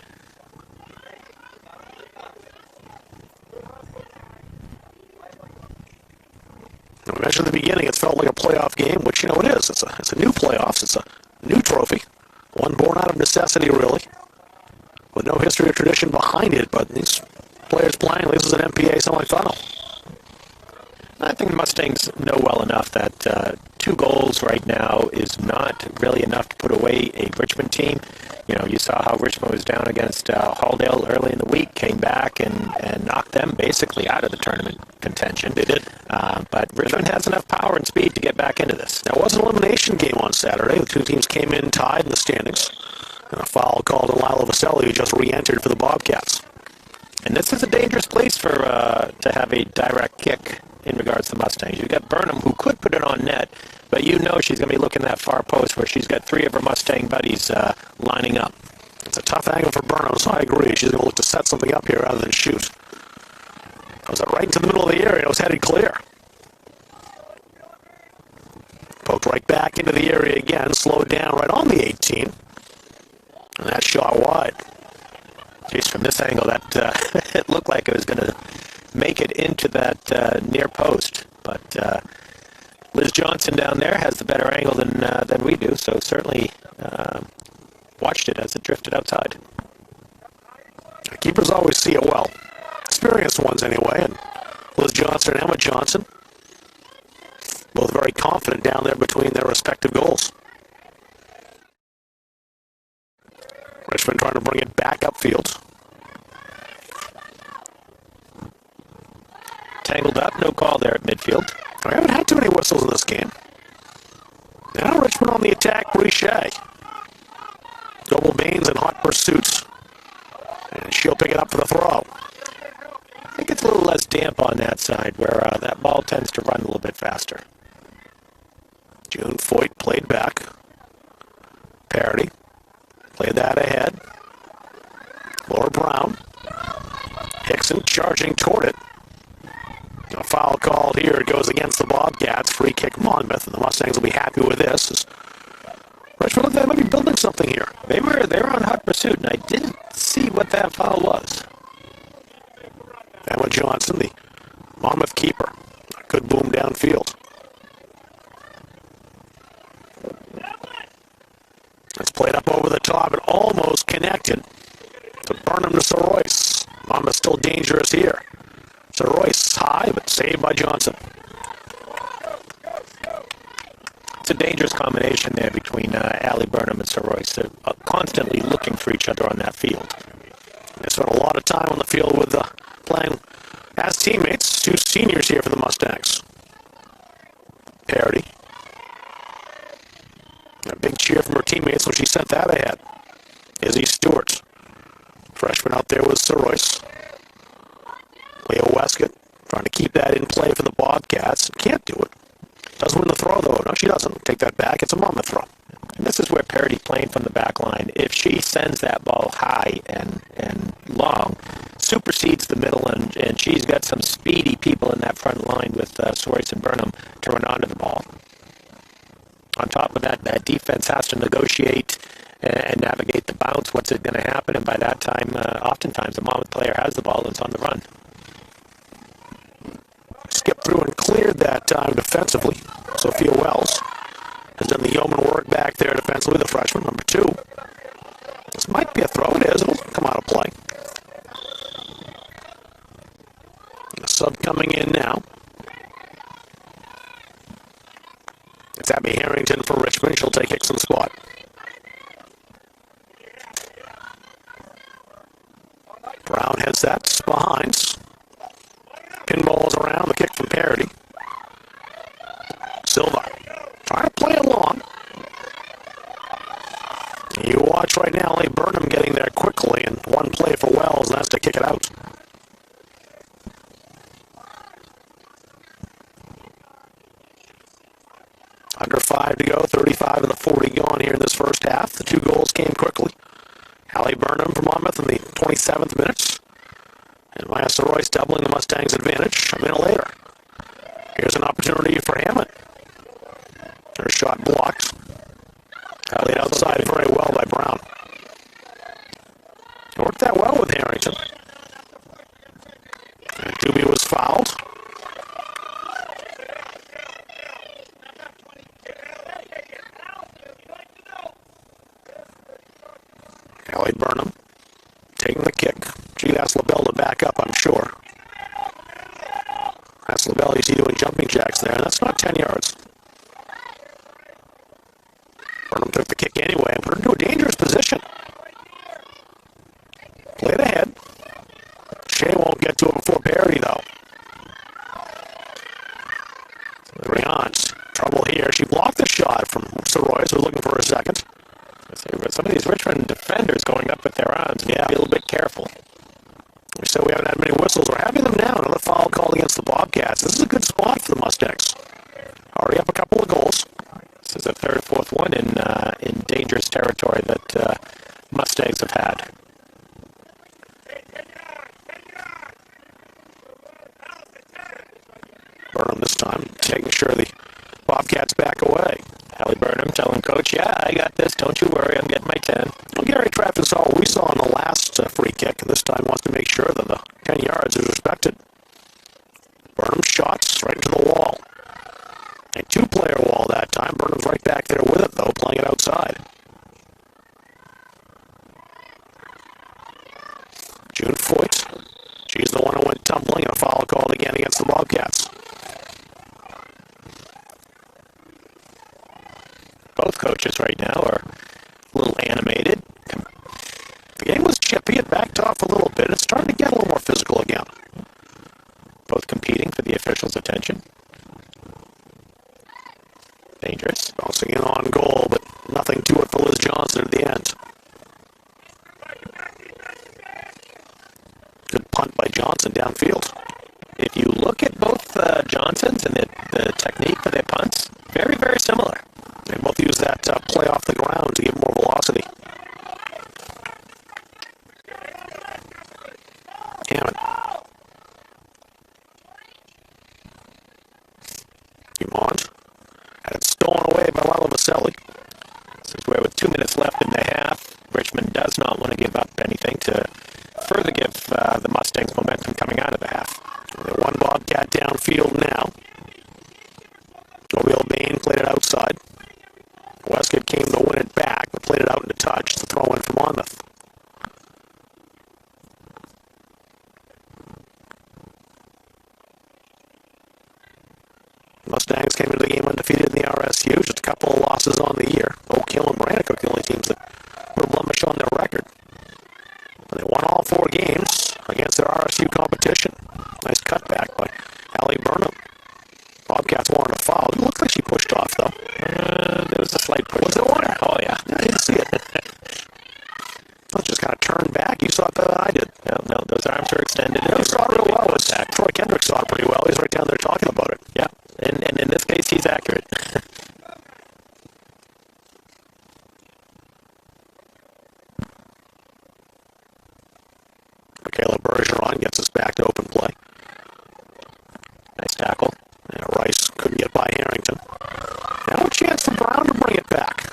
I mentioned at the beginning, it felt like a playoff game, which, you know, it is. It's a new playoffs. It's a new trophy. One born out of necessity, really. With no history or tradition behind it, but these players playing, this is an MPA semifinal. I think the Mustangs know well enough that 2 goals right now is not really enough to put away a Richmond team. You know, you saw how Richmond was down against Halldale early in the week, came back and knocked them basically out of the tournament contention. They did. But Richmond has enough power and speed to get back into this. There was an elimination game on Saturday. The 2 teams came in tied in the standings. And a foul called on Lilo Vaselli, who just re-entered for the Bobcats. And this is a dangerous place for to have a direct kick in regards to Mustangs. You've got Burnham, who could put it on net, but you know she's going to be looking at that far post where she's got 3 of her Mustang buddies lining up. It's a tough angle for Burnham, so I agree. She's going to look to set something up here rather than shoot. Goes right into the middle of the area. It was headed clear. Poked right back into the area again. Slowed down right on the 18. And that shot wide. Jeez, from this angle, that it looked like it was going to make it into that near post. But Liz Johnson down there has the better angle than we do, so certainly watched it as it drifted outside. Keepers always see it well. Experienced ones anyway. And Liz Johnson and Emma Johnson, both very confident down there between their respective goals. Richmond trying to bring it back upfield. Tangled up, no call there at midfield. We haven't had too many whistles in this game. Now Richmond on the attack, Brichet. Double Baines in hot pursuit. And she'll pick it up for the throw. I think it's a little less damp on that side where that ball tends to run a little bit faster. June Foyt played back. Parity. Played that ahead. Laura Brown. Hickson charging toward it. A foul called here. It goes against the Bobcats. Free kick Monmouth. And the Mustangs will be happy with this. As Richmond looked like they might be building something here. They were on hot pursuit, and I didn't see what that foul was. Emma Johnson, the Monmouth keeper. A good boom downfield. It's played up over the top and almost connected to Burnham to Sir Royce. Monmouth still dangerous here. Sir Royce high, but saved by Johnson. It's a dangerous combination there between Allie Burnham and Sir Royce. They're constantly looking for each other on that field. They spent a lot of time on the field with playing as teammates. 2 seniors here for the Mustangs. Parity. A big cheer from her teammates when she sent that ahead. Izzy Stewart. Freshman out there with Sir Royce. Leo Westcott trying to keep that in play for the Bobcats. Can't do it. Doesn't win the throw, though. No, she doesn't. Take that back. It's a Monmouth throw. And this is where Parity playing from the back line, if she sends that ball high and long, supersedes the middle, and she's got some speedy people in that front line with Royce and Burnham to run onto the ball. On top of that, that defense has to negotiate and navigate the bounce. What's it going to happen? And by that time, oftentimes, the Monmouth player has the ball and it's on the run. Skipped through and cleared that time defensively. Sophia Wells has done the yeoman work back there defensively, the freshman, number 2. This might be a throw. It is. It'll come out of play. A sub coming in now. It's Abby Harrington for Richmond. She'll take Hickson's spot. Brown has that behind. Pinballs around. The kick from Parity. Silva right now. Lee Burnham getting there quickly, and one play for Wells, and that's to kick it out. Under 5 to go, 35 of the 40 gone here in this first half. The 2 goals came quickly. Allie Burnham from Monmouth in the 27th minute. And Master Royce doubling the Mustangs' advantage a minute later. Here's an opportunity for Hammond. Her shot blocked. Played outside very well by Brown. It worked that well with Harrington. And Doobie was fouled. Allie Burnham taking the kick. Gee, asked LaBelle to back up, I'm sure. That's LaBelle you see doing jumping jacks there, and that's not 10 yards. Burnham took the kick anyway and put her into a dangerous position. Played ahead. Shea won't get to it before Barry, though. Brian's trouble here. She blocked the shot from Soroy, so looking for a second. Some of these Richmond defenders going up with their arms. Yeah. Be a little bit careful. We said we haven't had many whistles. We're having them now. Another foul called against the Bobcats. This is a good spot for the Mustangs. Already up a couple of goals. This is the third or fourth one in dangerous territory that Mustangs have had. Burnham this time taking sure the Bobcats back away. Allie Burnham telling Coach, yeah, I got this. Don't you worry. I'm getting my 10. Well, Gary Trafford saw what we saw in the last free kick, and this time wants to make sure that the 10 yards is respected. Burnham shots right into the wall. A 2-player wall that time. Burnham's right back there with it, though, playing it outside. June Foyt. She's the one who went tumbling, and a foul called again against the Bobcats. Both coaches right now are a little animated. The game was chippy. It backed off a little bit. It's starting to get a little more physical again. Both competing for the officials' attention. Dangerous. Bouncing in on goal, but nothing to it for Liz Johnson at the end. Good punt by Johnson downfield. If you look at both Johnsons and the technique for their punts, very, very similar. They both use that play off the ground to give more velocity. Hammond. Dumont. Had it stolen away by Lila Vaselli. This is where with 2 minutes left in the half, Richmond does not want to give up anything to further give the Mustangs momentum coming out of the half. They one Bobcat downfield now. O'Reilly Bain played it outside. Westgate came to win it back, but played it out into touch. The throw in from Monmouth. Mustangs came into the game undefeated in the RSU. Just a couple of losses on the year. Oak Hill and Brannicook, the only teams that put a blemish on their record. And they won all 4 games against their RSU competition. Nice cutback by Allie Burnham. Bobcats wanted a foul. It looked like she pushed off, though. There was a slight push. Was there one? Oh, yeah. I didn't see it. Let's just kind of turn back. You saw it better than I did. No, those arms are extended. You saw it real well. Troy Kendrick saw it pretty well. He's right down there talking about it. Yeah, and in this case, he's accurate. Michaela Bergeron gets us back to open play. Nice tackle. Yeah, Rice couldn't get by Harrington. Now a chance for Brown to bring it back.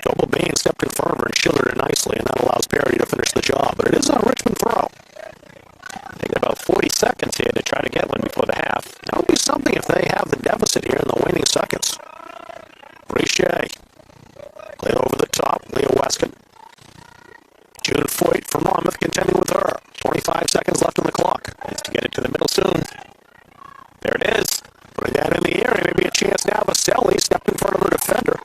Double Bain stepped in front of her and shielded it nicely, and that allows Perry to finish the job. But it is a Richmond throw. They got about 40 seconds here to try to get one before the half. That would be something if they have the deficit here in the waning seconds. Richey. Played over the top. Leah Wescott. June Foyt from Monmouth contending with her. 25 seconds left on the clock. Needs to get it to the middle soon. There it is. Putting that in the air. Maybe a chance now. Vaselli stepped in front of her defender.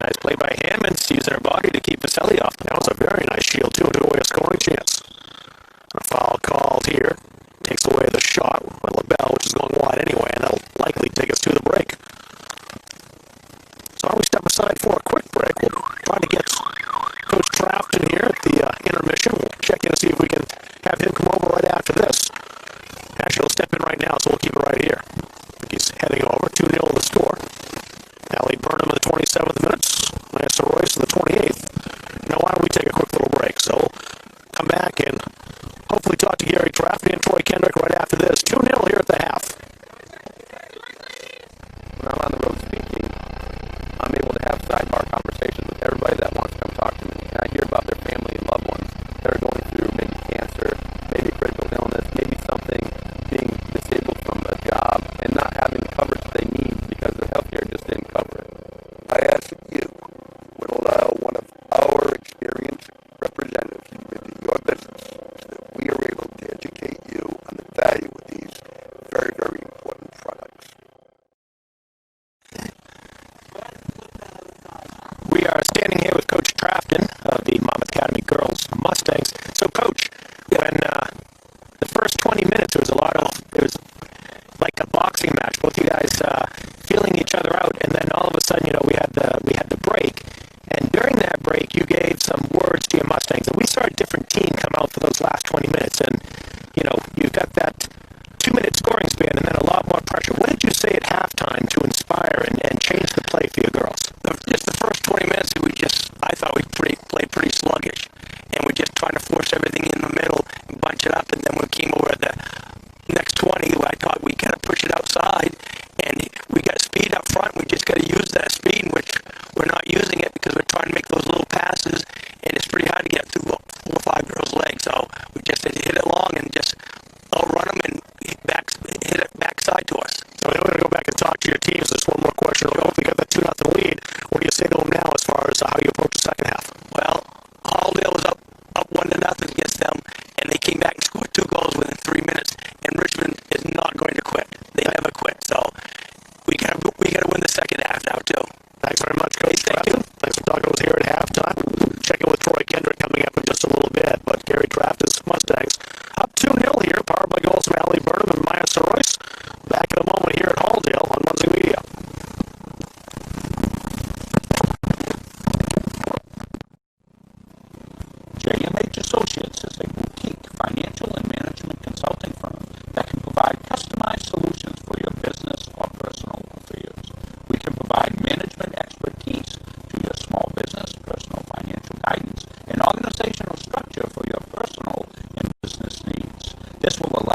Nice play by Hammond, using her body to keep Vaselli off. That was a very nice shield, too, and took away a scoring chance. A foul called here. Takes away the shot by LaBelle, which is going wide anyway, and that'll likely take us to the break. So we step aside for a quick break. We'll Crafton here at the intermission. We'll check in and see if we can have him come over right after this. Actually, he'll step in right now, so we'll keep it right here. He's heading over, 2-0 the score. Allie Burnham in the 27th minutes, Lance Royce in the 28th. Now, why don't we take a quick little break? So we'll come back and hopefully talk to Gary Crafton and Troy Kendrick right after this. 2-0 here at the half. When I'm on the road speaking, I'm able to have sidebar conversations with everybody that wants to come talk to me. And I hear about their family and loved ones that are going through maybe cancer, maybe critical illness, maybe something, being disabled from a job and not having the coverage they need because their healthcare just didn't cover it. I ask if you would allow one of our experienced representatives to visit your business so that we are able to educate you on the value of these very, very important products. We are standing here with Coach Crafton of the Monmouth Academy Girls Mustangs. So, Coach, when the first 20 minutes, it was like a boxing match. Both you guys feeling each other out, and then all of a sudden, we had the break. And during that break, you gave some words to your Mustangs, and we saw a different team come out for those last 20 minutes. And you've got that 2-minute scoring span, and then a lot more pressure. What did you say at halftime to inspire and change the play for your girls? Just the first 20 minutes, I thought we played pretty sluggish, and we're just trying to force everything in the middle and bunch it up. And then when we came over at the next 20, I thought we kind of push it outside, and we got speed up front. We just got to use that speed, which we're not using it because we're trying to make those little passes, and it's pretty hard to get through 4 or 5 girls' legs. So we just had to hit it long and just outrun them and hit it backside to us. So we're going to go back and talk to your teams. There's one more question. We'll hopefully get that 2-0 lead. What do you say to them now as far as how you approach the second half? Well, Halldale was up 1-0 against them, and they came back and scored 2 goals within 3 minutes. And Richmond is not going to quit. They never quit. So we got to win the second half now too. Thanks very much, Coach. Hey, thank you. Thanks for talking to us here at halftime. Check in with Troy Kendrick coming up in just a little bit. But Gary Crafton's Mustangs up 2-0 here, powered by goals from Allie Burnham and Maya Royce. Back in a moment here at Halldale on Muncie Media. JMH Associates is a boutique financial and management consulting firm that can provide customized solutions for your business or personal affairs. We can provide management expertise to your small business, personal financial guidance, and organizational structure for your personal and business needs. This will allow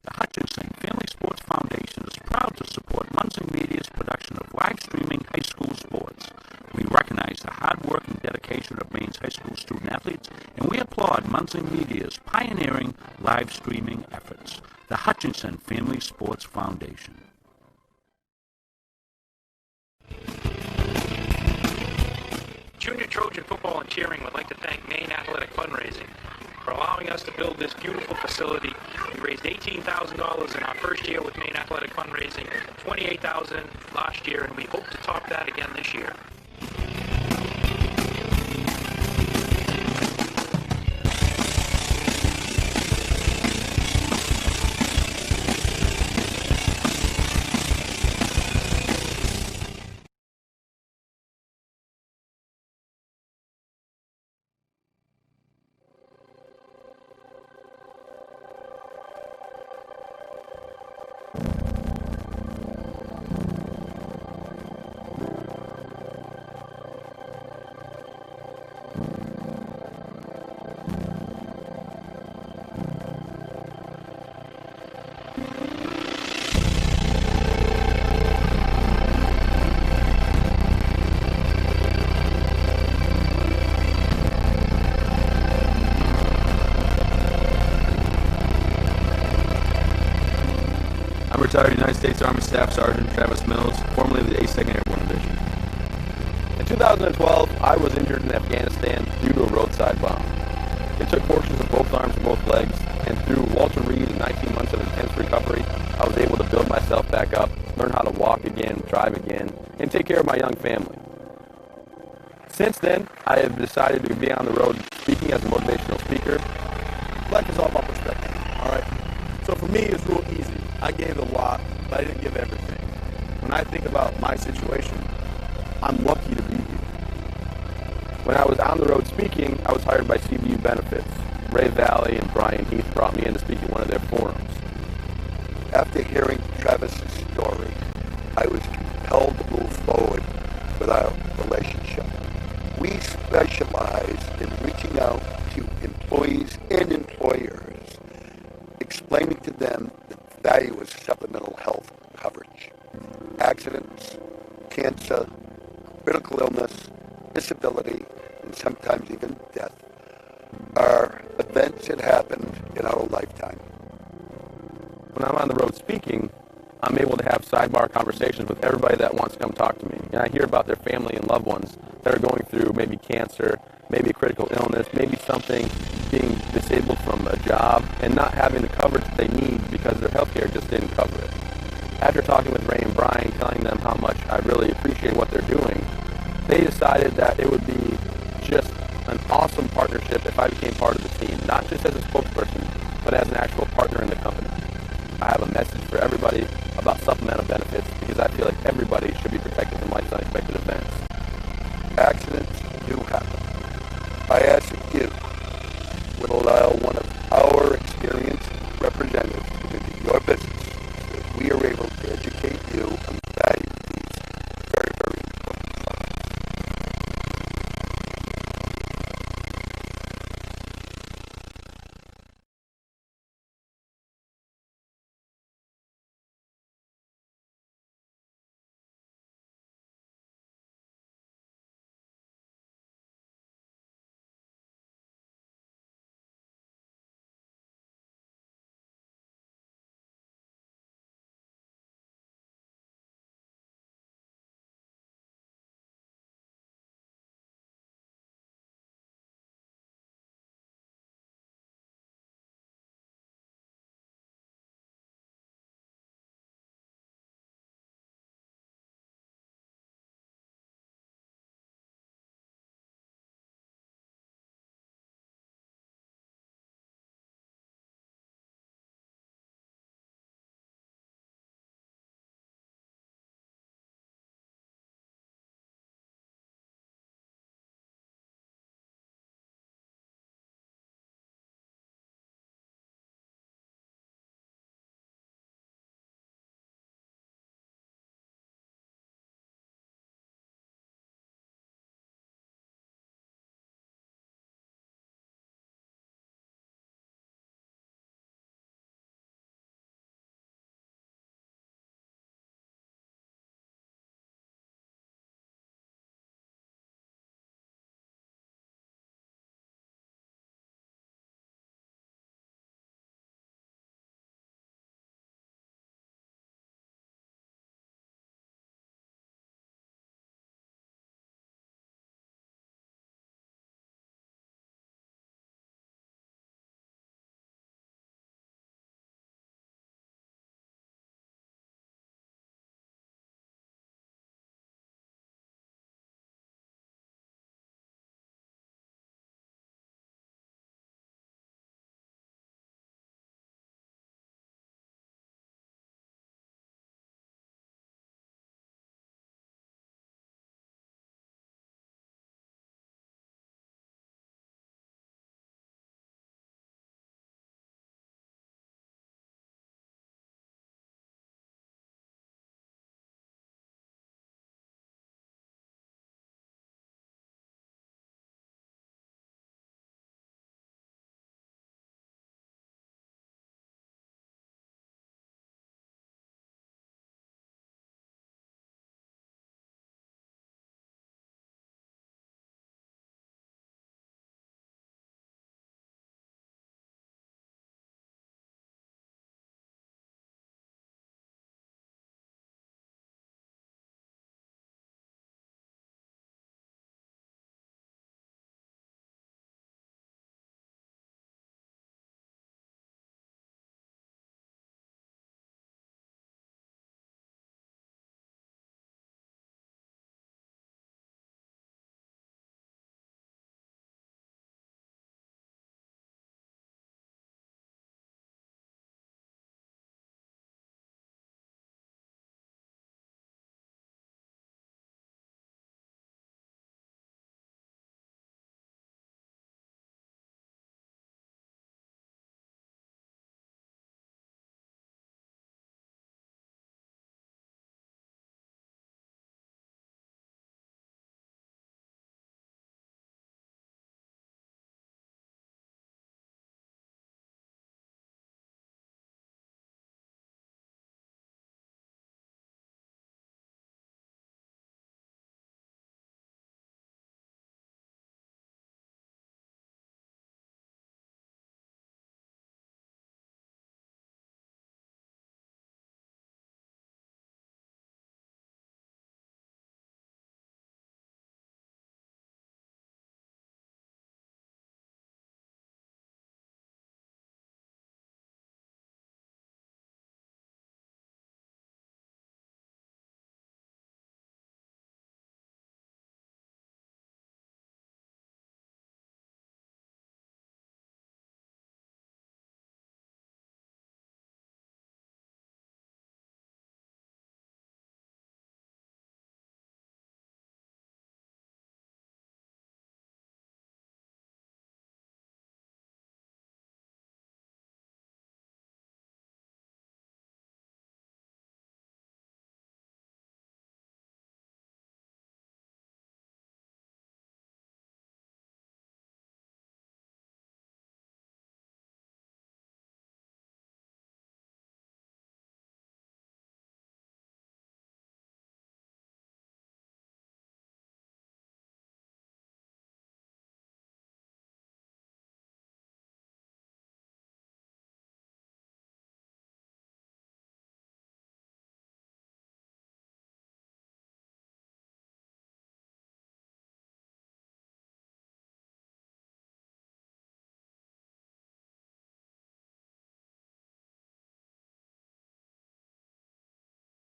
The Hutchinson Family Sports Foundation is proud to support Muncie Media's production of live streaming high school sports. We recognize the hard work and dedication of Maine's high school student athletes, and we applaud Muncie Media's pioneering live streaming efforts. The Hutchinson Family Sports Foundation. Junior Trojan Football and Cheering would like to thank Maine Athletic Fundraising for allowing us to build this beautiful facility. We raised $18,000 in our first year with Maine Athletic Fundraising, $28,000 last year, and we hope to top that again this year. Retired United States Army Staff Sergeant Travis was injured in Afghanistan due to a roadside bomb. It took portions of both arms and both legs, and through Walter Reed and 19 months of intense recovery, I was able to build myself back up, learn how to walk again, drive again, and take care of my young family. Since then, I have decided to be on the road speaking as a motivational speaker. Life is all about perspective, all right? So for me, it's real easy. I gave a lot, but I didn't give everything. When I think about my situation, I'm lucky to be here. When I was on the road speaking, I was hired by CBU Benefits. Ray Valley and Brian Heath brought me in to speak at one of their forums. After hearing Travis's story, I was compelled to move forward with our relationship. We specialize in reaching out to employees and employers, explaining to them the value of supplemental health coverage. Accidents, cancer, critical illness, disability, and sometimes even death are events that happened in our lifetime. When I'm on the road speaking, I'm able to have sidebar conversations with everybody that wants to come talk to me. And I hear about their family and loved ones that are going through maybe cancer, maybe a critical illness, maybe something, being disabled from a job, and not having the coverage they need because their healthcare just didn't cover it. After talking with Ray and Brian, telling them how much I really appreciate what they're doing, they decided that it would be just an awesome partnership if I became part of the team, not just as a spokesperson, but as an actual partner in the company. I have a message for everybody about supplemental benefits because I feel like everybody should be protected from life's unexpected events. Accidents do happen. I ask that you would allow one of our experienced representatives to come into your business so that we are able to educate you on the value of these very, very important products.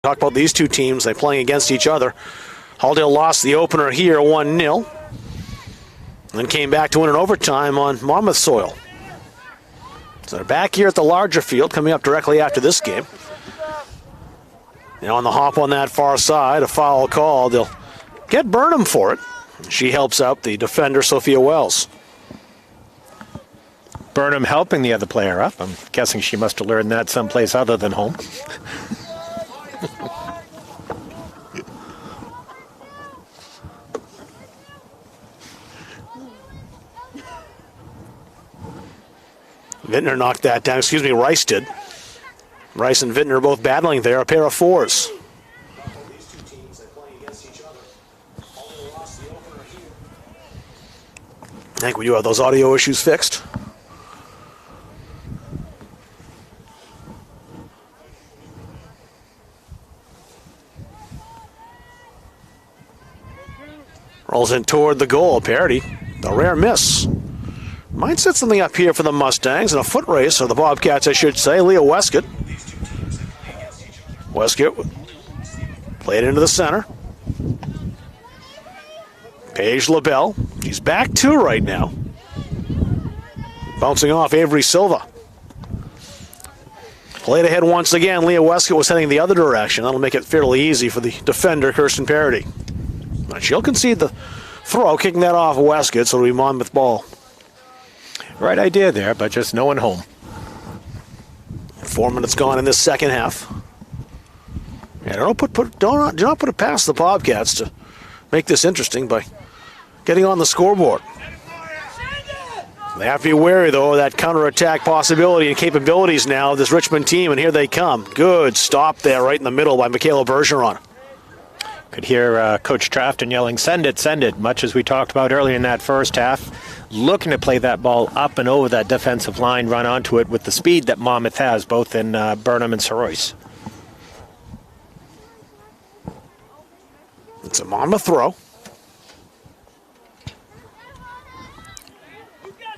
Talk about these two teams. They're playing against each other. Halldale lost the opener here 1-0. Then came back to win in overtime on Monmouth soil. So they're back here at the larger field, coming up directly after this game. Now on the hop on that far side, a foul call. They'll get Burnham for it. She helps out the defender, Sophia Wells. Burnham helping the other player up. I'm guessing she must have learned that someplace other than home. Vintner knocked that down. Excuse me, Rice did. Rice and Vintner both battling there, a pair of fours. I think we do have those audio issues fixed. Rolls in toward the goal. Parity, a rare miss. Might set something up here for the Mustangs in a foot race, or the Bobcats, I should say. Leah Westcott. Westcott played into the center. Paige LaBelle. She's back two right now. Bouncing off Avery Silva. Played ahead once again. Leah Westcott was heading the other direction. That'll make it fairly easy for the defender, Kirsten Parity. She'll concede the throw, kicking that off Westcott, so it'll be Monmouth ball. Right idea there, but just no one home. 4 minutes gone in this second half. Yeah, do not put it past the Bobcats to make this interesting by getting on the scoreboard. They have to be wary, though, of that counterattack possibility and capabilities now of this Richmond team, and here they come. Good stop there right in the middle by Michaela Bergeron. Could hear Coach Trafton yelling, "Send it, send it," much as we talked about earlier in that first half. Looking to play that ball up and over that defensive line, run onto it with the speed that Monmouth has, both in Burnham and Soroyce. It's a Monmouth throw.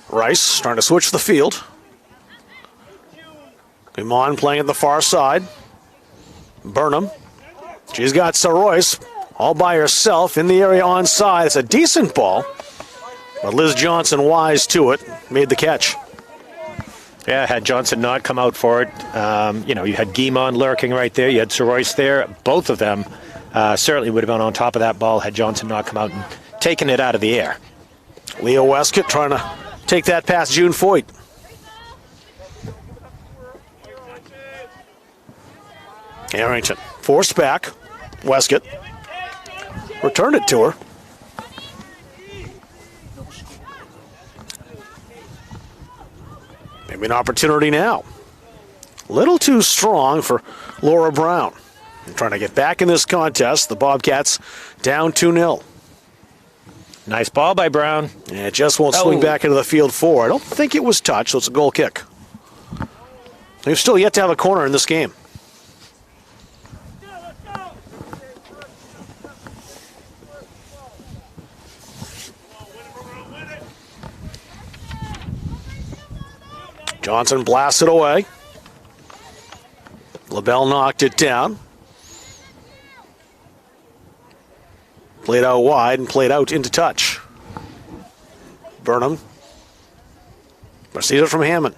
Rice trying to switch the field. Imon playing at the far side. Burnham. She's got Soroyce all by herself in the area onside. It's a decent ball, but Liz Johnson wise to it, made the catch. Yeah, had Johnson not come out for it, you had Guimond lurking right there. You had Soroyce there. Both of them certainly would have been on top of that ball had Johnson not come out and taken it out of the air. Leah Westcott trying to take that past June Foyt. Harrington forced back. Westcott returned it to her. Maybe an opportunity now. Little too strong for Laura Brown. They're trying to get back in this contest. The Bobcats down 2-0. Nice ball by Brown. And it just won't swing back into the field forward. I don't think it was touched, so it's a goal kick. They've still yet to have a corner in this game. Johnson blasted away. LaBelle knocked it down. Played out wide and played out into touch. Burnham receives it from Hammond.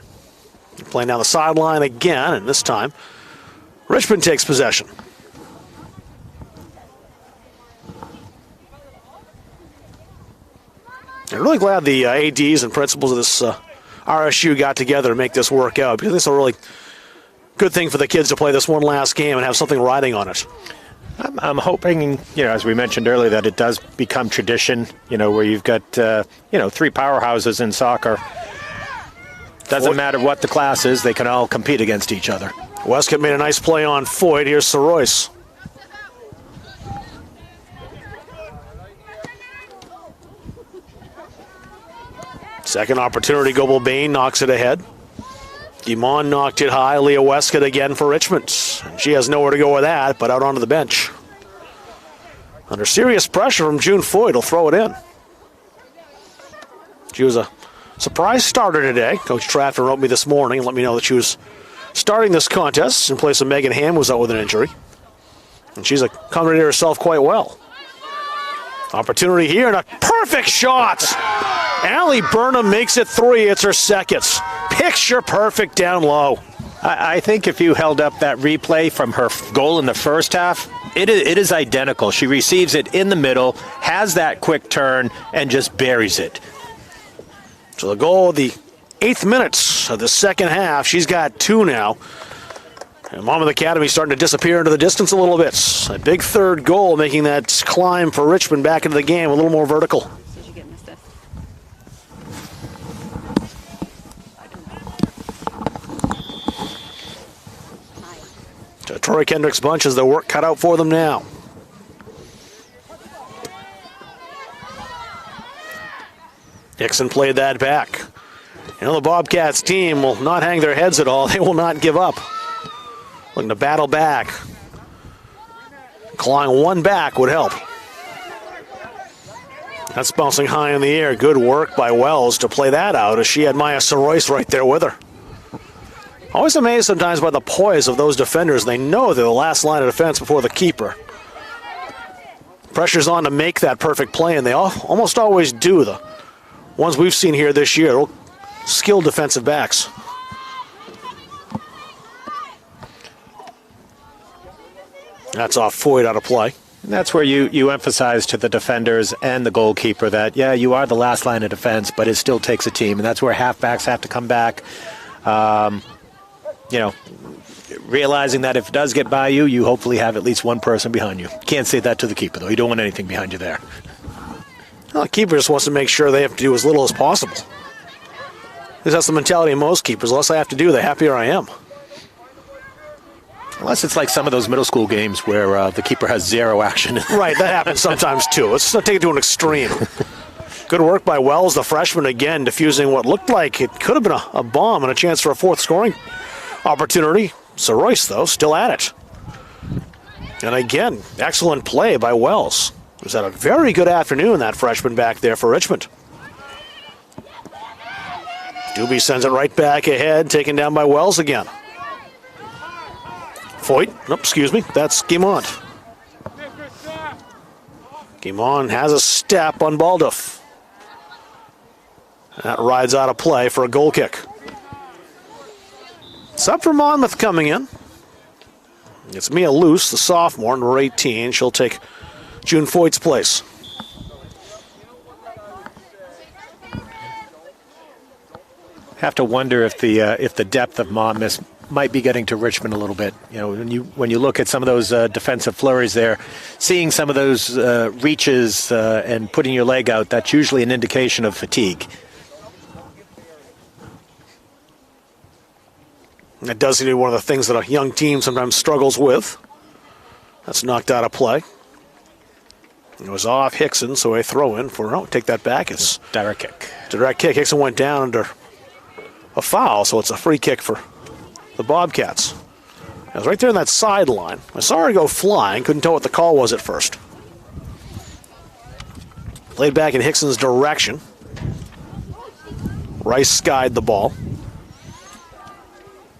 Playing down the sideline again, and this time Richmond takes possession. I'm really glad the ADs and principals of this RSU got together to make this work out, because it's a really good thing for the kids to play this one last game and have something riding on it. I'm hoping, as we mentioned earlier, that it does become tradition, where you've got, three powerhouses in soccer. Doesn't matter what the class is, they can all compete against each other. Westcott made a nice play on Foyt. Here's Soroyce. Second opportunity, Goebel Bain knocks it ahead. Guimond knocked it high. Leah Westcott again for Richmond. She has nowhere to go with that, but out onto the bench. Under serious pressure from June Foyt, will throw it in. She was a surprise starter today. Coach Trafton wrote me this morning and let me know that she was starting this contest in place of Megan Ham, who was out with an injury. And she's accommodated herself quite well. Opportunity here and a perfect shot. Allie Burnham makes it 3. It's her second. Picture perfect down low. I think if you held up that replay from her goal in the first half, it is identical. She receives it in the middle, has that quick turn, and just buries it. So the goal of the 8th minutes of the second half, she's got 2 now. And Monmouth Academy starting to disappear into the distance a little bit. A big third goal making that climb for Richmond back into the game a little more vertical. Troy Kendrick's bunch has their work cut out for them now. Dixon played that back. You know, the Bobcats team will not hang their heads at all. They will not give up. Looking to battle back. Clawing one back would help. That's bouncing high in the air. Good work by Wells to play that out as she had Maya Soroyce right there with her. Always amazed sometimes by the poise of those defenders. They know they're the last line of defense before the keeper. Pressure's on to make that perfect play, and they almost always do. The ones we've seen here this year, skilled defensive backs. That's off Foyt out of play. And that's where you emphasize to the defenders and the goalkeeper that, yeah, you are the last line of defense, but it still takes a team. And that's where halfbacks have to come back. Realizing that if it does get by you, you hopefully have at least one person behind you. Can't say that to the keeper, though. You don't want anything behind you there. Well, the keeper just wants to make sure they have to do as little as possible. Because that's the mentality of most keepers. The less I have to do, the happier I am. Unless it's like some of those middle school games where the keeper has zero action. Right, that happens sometimes too. Let's not take it to an extreme. Good work by Wells, the freshman, again, diffusing what looked like it could have been a bomb and a chance for a 4th scoring opportunity. Soroyce, though, still at it. And again, excellent play by Wells. Who's had a very good afternoon, that freshman back there for Richmond. Doobie sends it right back ahead, taken down by Wells again. Foyt, nope, excuse me, that's Guimont. Guimont has a step on Baldoff. That rides out of play for a goal kick. Sub for Monmouth coming in. It's Mia Luce, the sophomore, number 18. She'll take June Foyt's place. Have to wonder if the depth of Monmouth might be getting to Richmond a little bit. You know, when you look at some of those defensive flurries there, seeing some of those reaches and putting your leg out, that's usually an indication of fatigue. That does seem to be one of the things that a young team sometimes struggles with. That's knocked out of play. It was off Hickson, so a throw in for, take that back. It's direct kick. Direct kick. Hickson went down under a foul, so it's a free kick for the Bobcats. It was right there in that sideline. I saw her go flying. Couldn't tell what the call was at first. Played back in Hickson's direction. Rice skied the ball.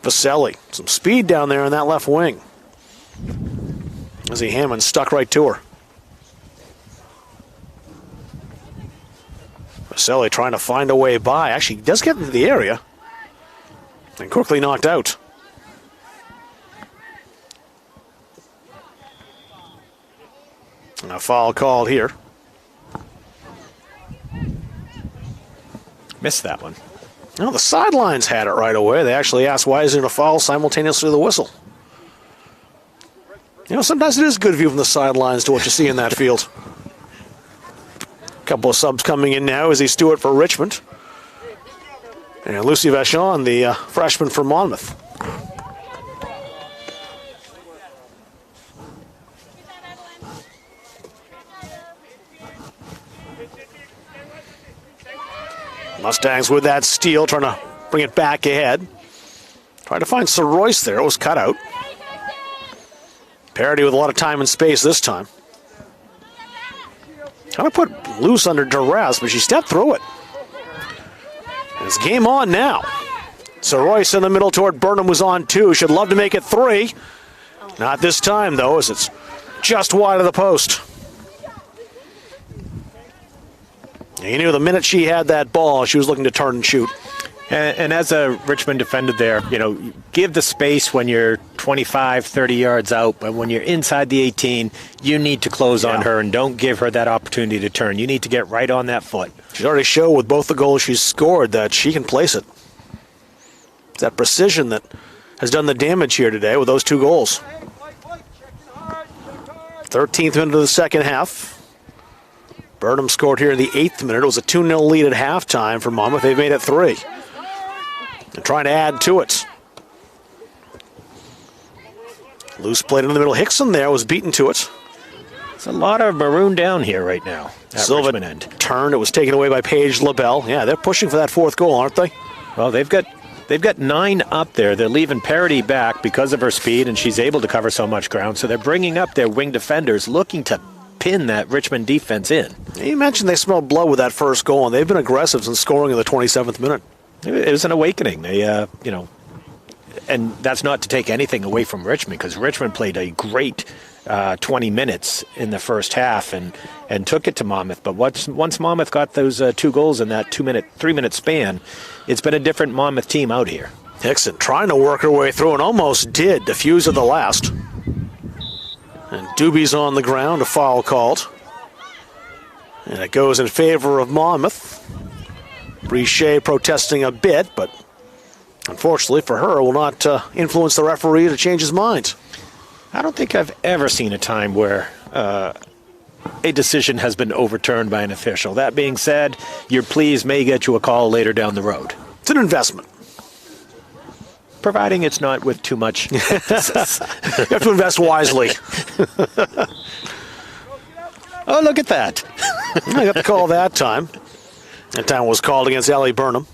Vaselli, some speed down there in that left wing. Izzy Hammond stuck right to her. Vaselli trying to find a way by. Actually, does get into the area. And quickly knocked out. And a foul called here. Missed that one. No, the sidelines had it right away. They actually asked, why isn't it a foul simultaneously to the whistle? You know, sometimes it is good view from the sidelines to what you see in that field. A couple of subs coming in now. Izzy Stewart for Richmond. And Lucy Vachon, the freshman for Monmouth. Mustangs with that steal, trying to bring it back ahead. Trying to find Soroyce there. It was cut out. Parity with a lot of time and space this time. Trying to put Luce under duress, but she stepped through it. It's game on now. Soroyce in the middle toward Burnham was on 2. Should love to make it 3. Not this time, though, as it's just wide of the post. You knew the minute she had that ball, she was looking to turn and shoot. And as a Richmond defender there, give the space when you're 25, 30 yards out, but when you're inside the 18, you need to close on her and don't give her that opportunity to turn. You need to get right on that foot. She's already showed with both the goals she's scored that she can place it. It's that precision that has done the damage here today with those 2 goals. 13th minute of the second half. Burnham scored here in the 8th minute. It was a 2-0 lead at halftime for Monmouth. They've made it 3. They're trying to add to it. Loose played in the middle. Hickson there was beaten to it. There's a lot of maroon down here right now at Silva Richmond end. Turned. It was taken away by Paige LaBelle. Yeah, they're pushing for that 4th goal, aren't they? Well, they've got 9 up there. They're leaving Parity back because of her speed, and she's able to cover so much ground. So they're bringing up their wing defenders, looking to pin that Richmond defense in. You mentioned they smelled blood with that first goal, and they've been aggressive since scoring in the 27th minute. It was an awakening. They, and that's not to take anything away from Richmond, because Richmond played a great 20 minutes in the first half and took it to Monmouth. But once Monmouth got those 2 goals in that 3-minute span, it's been a different Monmouth team out here. Hickson trying to work her way through and almost did. Diffuse at the last. And Doobie's on the ground, a foul called. And it goes in favor of Monmouth. Brichet protesting a bit, but unfortunately for her, will not influence the referee to change his mind. I don't think I've ever seen a time where a decision has been overturned by an official. That being said, your pleas may get you a call later down the road. It's an investment. Providing it's not with too much emphasis. You have to invest wisely. Oh, look at that. I got the call that time. That time was called against Allie Burnham.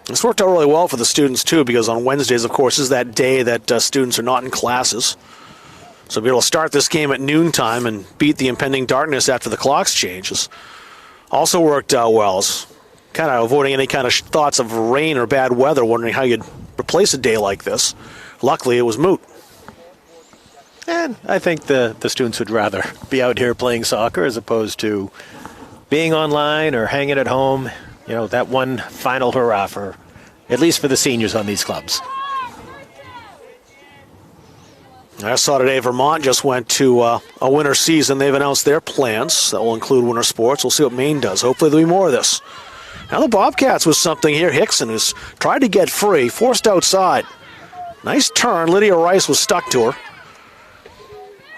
This worked out really well for the students, too, because on Wednesdays, of course, is that day that students are not in classes. So to be able to start this game at noontime and beat the impending darkness after the clocks changes also worked out well. It's kind of avoiding any kind of thoughts of rain or bad weather, wondering how you'd replace a day like this. Luckily, it was moot. And I think the students would rather be out here playing soccer as opposed to being online or hanging at home. That one final hurrah for, at least for the seniors on these clubs. I saw today Vermont just went to a winter season. They've announced their plans. That will include winter sports. We'll see what Maine does. Hopefully there'll be more of this. Now the Bobcats was something here. Hickson, who's tried to get free, forced outside. Nice turn. Lydia Rice was stuck to her.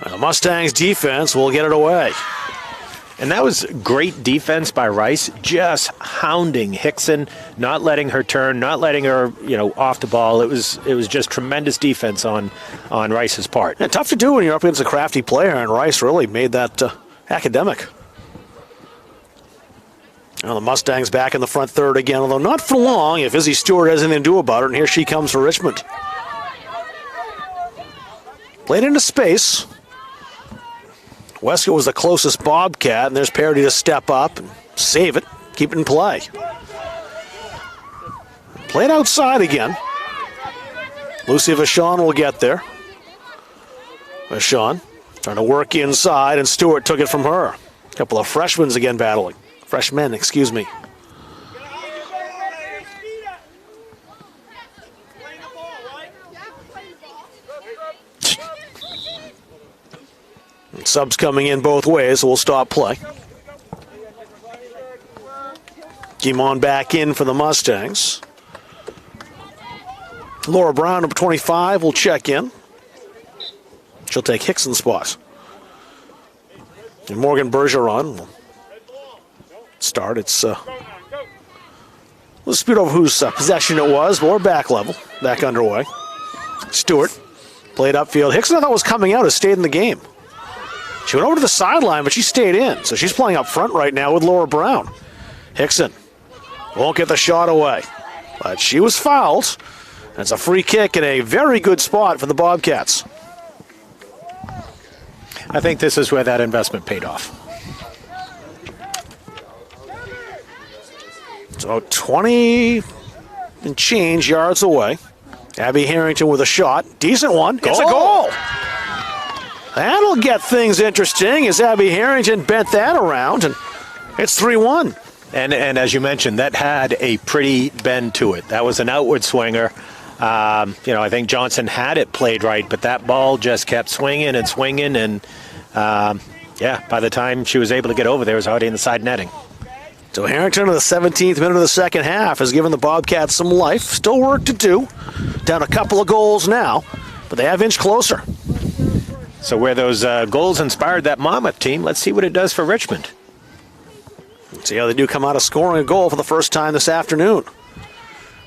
And the Mustangs' defense will get it away. And that was great defense by Rice, just hounding Hickson, not letting her turn, not letting her, off the ball. It was just tremendous defense on Rice's part. Yeah, tough to do when you're up against a crafty player, and Rice really made that academic. Now the Mustangs back in the front third again, although not for long if Izzy Stewart has anything to do about it, and here she comes for Richmond. Played into space. Westcott was the closest Bobcat, and there's Parity to step up and save it, keep it in play. Played outside again. Lucy Vachon will get there. Vachon trying to work inside, and Stewart took it from her. A couple of freshmen again battling. Freshmen, excuse me. Subs coming in both ways, so we'll stop play. Guimond back in for the Mustangs. Laura Brown, number 25, will check in. She'll take Hickson's spot. And Morgan Bergeron will start. It's we'll dispute over whose possession it was, but we're back level, back underway. Stewart played upfield. Hickson, I thought, was coming out, has stayed in the game. She went over to the sideline, but she stayed in. So she's playing up front right now with Laura Brown. Hickson won't get the shot away. But she was fouled. It's a free kick in a very good spot for the Bobcats. I think this is where that investment paid off. So 20 and change yards away. Abby Harrington with a shot. Decent one. It's a goal. That'll get things interesting as Abby Harrington bent that around, and it's 3-1. And as you mentioned, that had a pretty bend to it. That was an outward swinger. I think Johnson had it played right, but that ball just kept swinging and swinging, and by the time she was able to get over there, it was already in the side netting. So Harrington in the 17th minute of the second half has given the Bobcats some life. Still work to do. Down a couple of goals now, but they have inched closer. So where those goals inspired that Monmouth team, let's see what it does for Richmond. See how they do come out of scoring a goal for the first time this afternoon.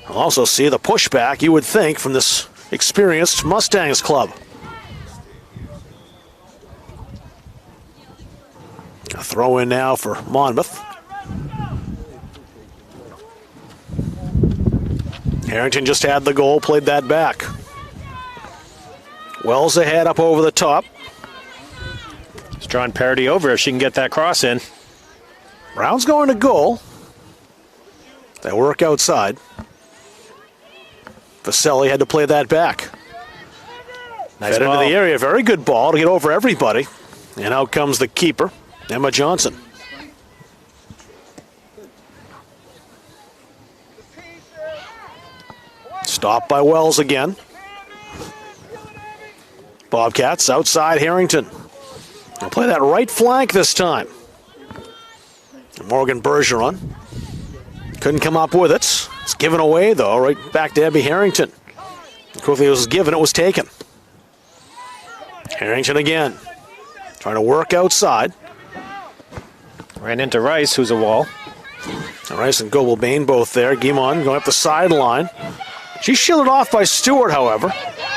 We'll also see the pushback, you would think, from this experienced Mustangs club. A throw in now for Monmouth. Harrington just had the goal, played that back. Wells ahead up over the top. It's drawn Parity over if she can get that cross in. Brown's going to goal. They work outside. Vaselli had to play that back. Nice Fed ball. into the area. Very good ball to get over everybody. And out comes the keeper, Emma Johnson. Stopped by Wells again. Bobcats outside Harrington. They'll play that right flank this time. Morgan Bergeron couldn't come up with it. It's given away, though, right back to Abby Harrington. Quickly it was given, it was taken. Harrington again, trying to work outside. Ran into Rice, who's a wall. Rice and Goebel-Bain both there. Guimond going up the sideline. She's shielded off by Stewart, however.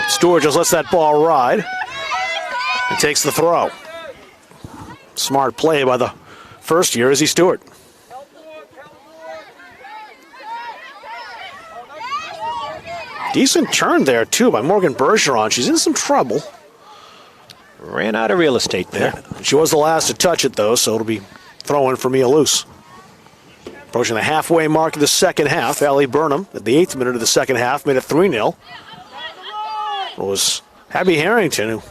Stewart just lets that ball ride and takes the throw. Smart play by the first year, Izzy Stewart. Decent turn there, too, by Morgan Bergeron. She's in some trouble. Ran out of real estate there. Yeah. She was the last to touch it, though, so it'll be throw-in for Mia Luce. Approaching the halfway mark of the second half, Allie Burnham at the 8th minute of the second half made it 3-0. It was Abby Harrington who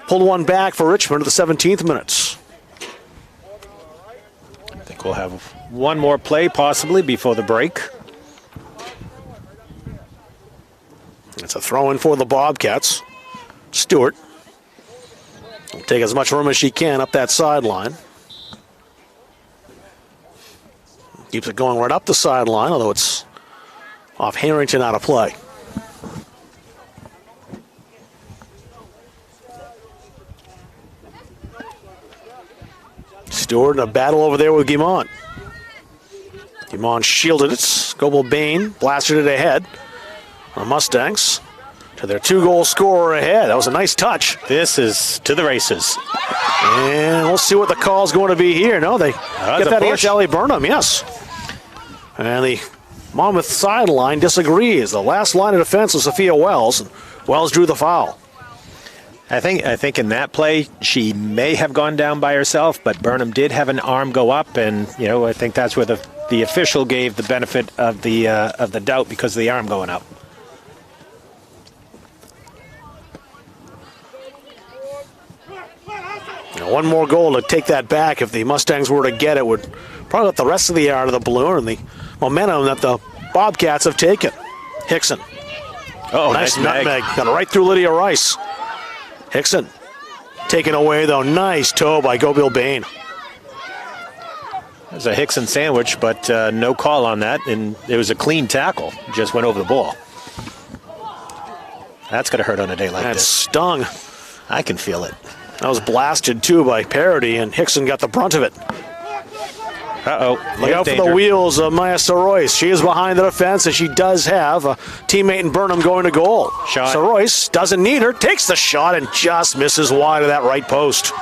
pulled one back for Richmond at the 17th minutes. I think we'll have one more play possibly before the break. It's a throw-in for the Bobcats. Stewart will take as much room as she can up that sideline. Keeps it going right up the sideline, although it's off Harrington out of play. Stewart in a battle over there with Guimond. Guimond shielded it. Goebel-Bain blasted it ahead. The Mustangs to their 2-goal scorer ahead. That was a nice touch. This is to the races. And we'll see what the call's going to be here. No, they get that against Allie Burnham, yes. And the Monmouth sideline disagrees. The last line of defense was Sophia Wells, and Wells drew the foul. I think in that play she may have gone down by herself, but Burnham did have an arm go up, and I think that's where the official gave the benefit of the doubt because of the arm going up. One more goal to take that back. If the Mustangs were to get it, would probably let the rest of the yard of the balloon and the momentum that the Bobcats have taken. Hickson. Oh, nice nutmeg. Got it right through Lydia Rice. Hickson taken away, though. Nice toe by Goebel-Bain. It was a Hickson sandwich, but no call on that, and it was a clean tackle. Just went over the ball. That's going to hurt on a day like this. That stung. I can feel it. That was blasted, too, by Parity, and Hickson got the brunt of it. Uh-oh. Look out for the wheels of Maya Sorois. She is behind the defense, and she does have a teammate in Burnham going to goal. Shot. Sorois doesn't need her, takes the shot, and just misses wide of that right post.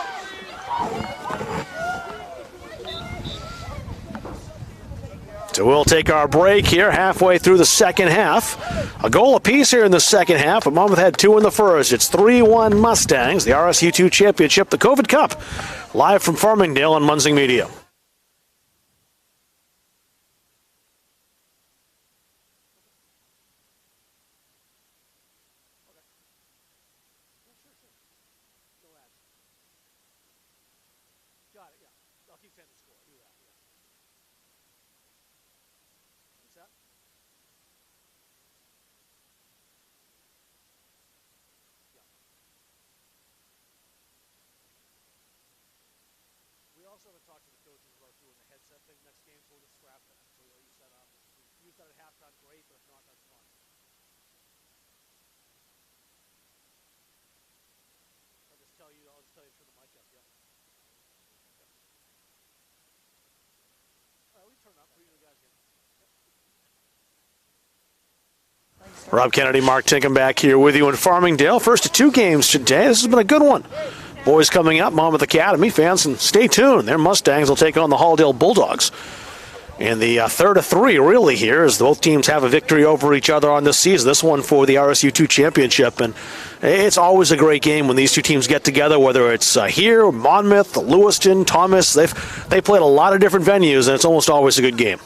So we'll take our break here halfway through the second half. A goal apiece here in the second half, but Monmouth had 2 in the first. It's 3-1 Mustangs, the RSU 2 Championship, the COVID Cup, live from Farmingdale on Munzing Media. keep saying the score. Do that. What's that? Yeah. We also haven't talked to the coaches about doing the headset thing next game, so we'll just scrap that. So we'll use that up. Use that at halftime, great, but if not, that's fine. I'll just tell you to turn the mic up, yeah. All right, we turn up. We usually guys get. Rob Kennedy, Mark Tinkham back here with you in Farmingdale. First of 2 games today. This has been a good one. Boys coming up, Monmouth Academy fans, and stay tuned. Their Mustangs will take on the Halldale Bulldogs. And the third of 3 really here as both teams have a victory over each other on this season. This one for the RSU 2 championship. And it's always a great game when these two teams get together, whether it's here, Monmouth, Lewiston, Thomas. They played a lot of different venues, and it's almost always a good game.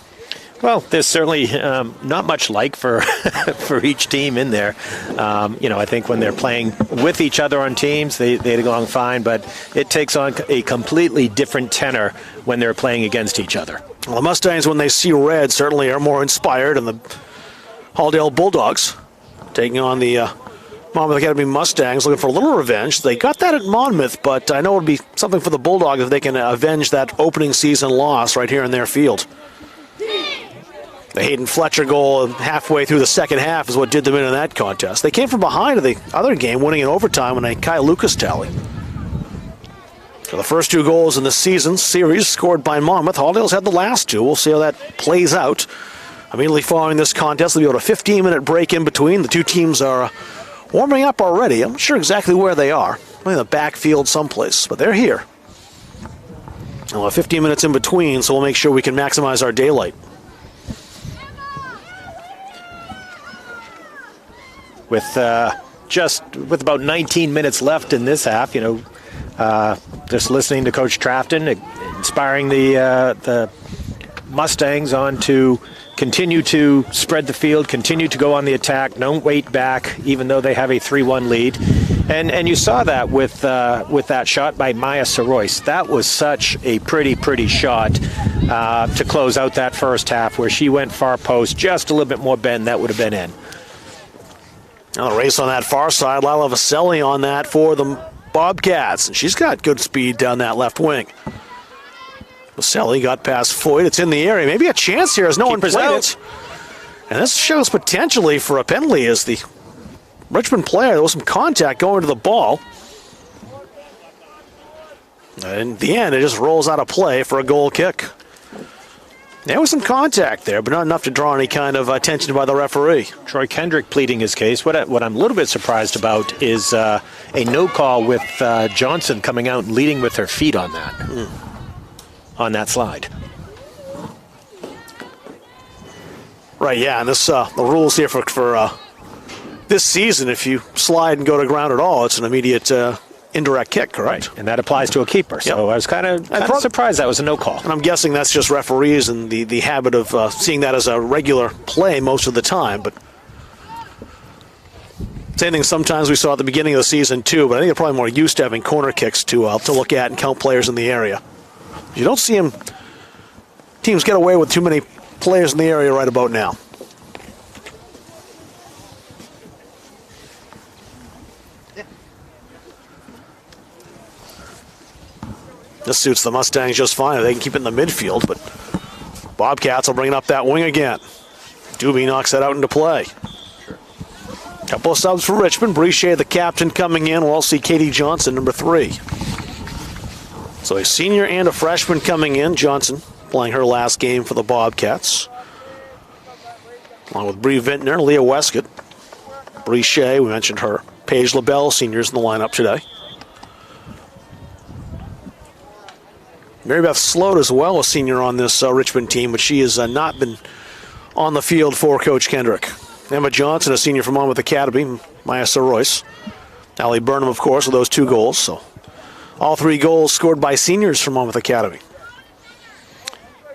Well, there's certainly not much like for for each team in there. I think when they're playing with each other on teams, they get along fine, but it takes on a completely different tenor when they're playing against each other. Well, the Mustangs, when they see red, certainly are more inspired, and the Halldale Bulldogs taking on the Monmouth Academy Mustangs, looking for a little revenge. They got that at Monmouth, but I know it would be something for the Bulldogs if they can avenge that opening season loss right here in their field. The Hayden Fletcher goal halfway through the second half is what did them in that contest. They came from behind in the other game, winning in overtime on a Kai Lucas tally. So the first 2 goals in the season series scored by Monmouth. Halldale's had the last 2. We'll see how that plays out. Immediately following this contest, there'll be about a 15-minute break in between. The 2 teams are warming up already. I'm not sure exactly where they are. Maybe in the backfield someplace, but they're here. We'll have 15 minutes in between, so we'll make sure we can maximize our daylight. With about 19 minutes left in this half, just listening to Coach Trafton, inspiring the Mustangs on to continue to spread the field, continue to go on the attack, don't wait back, even though they have a 3-1 lead. And you saw that with that shot by Maya Soroyce. That was such a pretty shot to close out that first half, where she went far post, just a little bit more bend, that would have been in. Now the race on that far side, Lila Vaselli on that for the Bobcats. And she's got good speed down that left wing. Vaselli got past Foyt. It's in the area. Maybe a chance here as no one played it. And this shows potentially for a penalty as the Richmond player. There was some contact going to the ball. And in the end, it just rolls out of play for a goal kick. There was some contact there, but not enough to draw any kind of attention by the referee. Troy Kendrick pleading his case. What I'm a little bit surprised about is a no call with Johnson coming out and leading with her feet on that slide. Right, yeah, and this the rules here for this season, if you slide and go to ground at all, it's an immediate indirect kick, correct? Right. And that applies to a keeper. So I was kind of surprised that was a no call. And I'm guessing that's just referees and the habit of seeing that as a regular play most of the time. But same thing sometimes we saw at the beginning of the season too. But I think they're probably more used to having corner kicks to look at and count players in the area. You don't see teams get away with too many players in the area right about now. This suits the Mustangs just fine. They can keep it in the midfield, but Bobcats will bring it up that wing again. Doobie knocks that out into play. Couple of subs for Richmond. Brichet, the captain, coming in. We'll see Katie Johnson, number 3. So a senior and a freshman coming in. Johnson playing her last game for the Bobcats. Along with Bree Vintner, Leah Westcott. Brichet, we mentioned her. Paige LaBelle, seniors in the lineup today. Mary Beth Sloat as well, a senior on this Richmond team, but she has not been on the field for Coach Kendrick. Emma Johnson, a senior from Monmouth Academy. Maya Soroyce. Allie Burnham, of course, with those 2 goals. So all 3 goals scored by seniors from Monmouth Academy.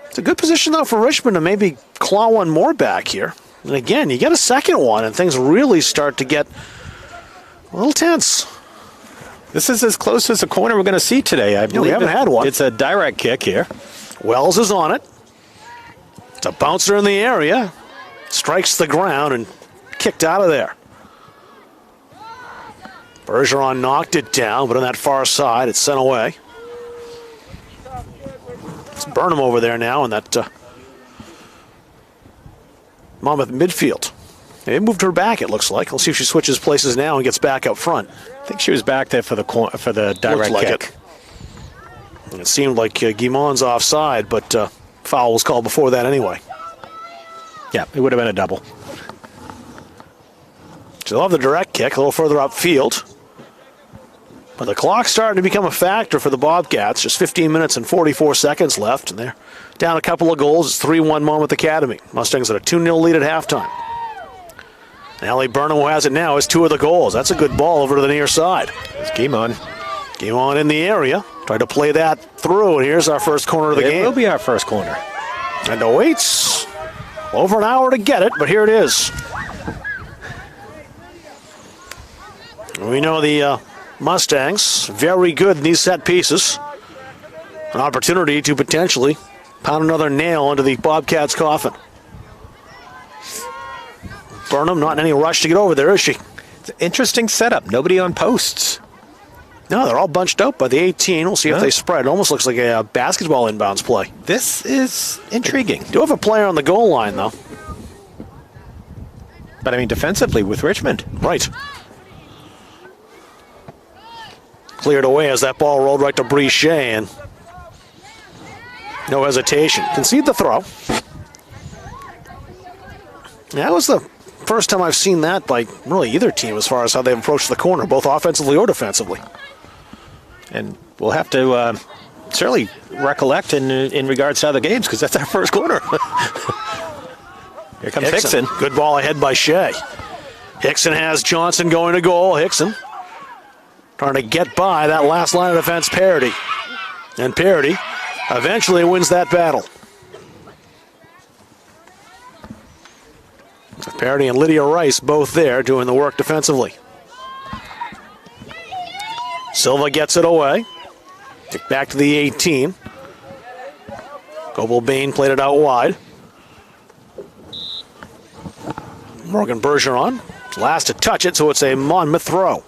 It's a good position, though, for Richmond to maybe claw one more back here. And again, you get a second one, and things really start to get a little tense. This is as close as a corner we're going to see today. I believe we haven't had one. It's a direct kick here. Wells is on it. It's a bouncer in the area. Strikes the ground and kicked out of there. Bergeron knocked it down, but on that far side, it's sent away. It's Burnham over there now in that Monmouth midfield. They moved her back, it looks like. Let's see if she switches places now and gets back up front. I think she was back there for the direct kick. It seemed like Guimond's offside, but foul was called before that anyway. Yeah, it would have been a double. She'll have the direct kick a little further upfield. But the clock's starting to become a factor for the Bobcats. Just 15 minutes and 44 seconds left, and they're down a couple of goals. It's 3-1 Monmouth Academy. Mustangs at a 2-0 lead at halftime. Allie Burnham, who has it now, has 2 of the goals. That's a good ball over to the near side. It's Guimond. Guimond in the area. Tried to play that through, and here's our first corner of the game. It will be our first corner. And it waits over an hour to get it, but here it is. We know the Mustangs, very good in these set pieces. An opportunity to potentially pound another nail into the Bobcats' coffin. Burnham not in any rush to get over there, is she? It's an interesting setup. Nobody on posts. No, they're all bunched out by the 18. We'll see if they spread. It almost looks like a basketball inbounds play. This is intriguing. Do have a player on the goal line, though. But, I mean, defensively with Richmond. Right. Cleared away as that ball rolled right to Brichet, and no hesitation. Concede the throw. That was the first time I've seen that by really either team as far as how they've approached the corner, both offensively or defensively. And we'll have to certainly recollect in regards to other games, because that's our first corner. Here comes Hickson. Good ball ahead by Shea. Hickson has Johnson going to goal. Hickson trying to get by that last line of defense, Parody. And Parody eventually wins that battle. Parody and Lydia Rice both there doing the work defensively. Silva gets it away. Kick back to the 18. Goebel-Bain played it out wide. Morgan Bergeron, last to touch it, so it's a Monmouth throw.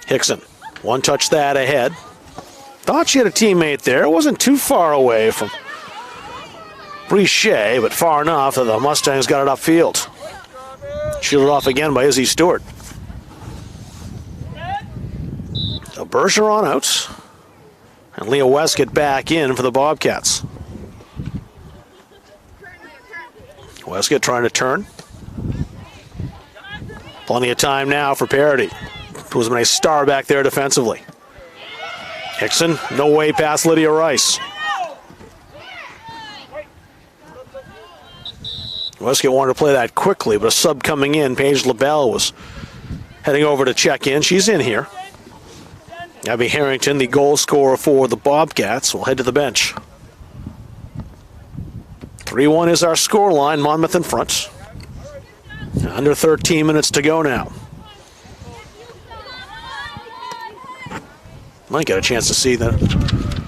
Hickson, one touch that ahead. Thought she had a teammate there. It wasn't too far away from Brichet, but far enough that the Mustangs got it upfield. Shielded off again by Izzy Stewart. So Bergeron out. And Leah Westcott back in for the Bobcats. Westcott trying to turn. Plenty of time now for Parody, who was a star back there defensively. Hickson, no way past Lydia Rice. Westcott wanted to play that quickly, but a sub coming in. Paige LaBelle was heading over to check in. She's in here. Abby Harrington, the goal scorer for the Bobcats, will head to the bench. 3-1 is our scoreline. Monmouth in front. Under 13 minutes to go now. Might get a chance to see the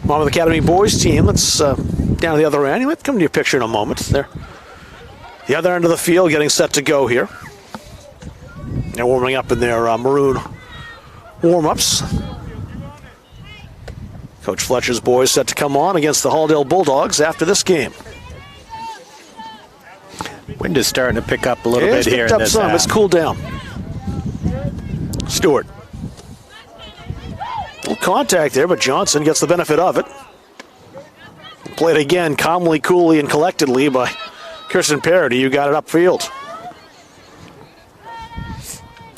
Monmouth Academy boys team. Let's down to the other end. You might come to your picture in a moment. They're the other end of the field getting set to go here. They're warming up in their maroon warm-ups. Coach Fletcher's boys set to come on against the Halldale Bulldogs after this game. Wind is starting to pick up a little bit here in this half. It's cooled down. Stewart. Little contact there, but Johnson gets the benefit of it. Played again calmly, coolly, and collectedly by Kirsten Parody, who got it upfield.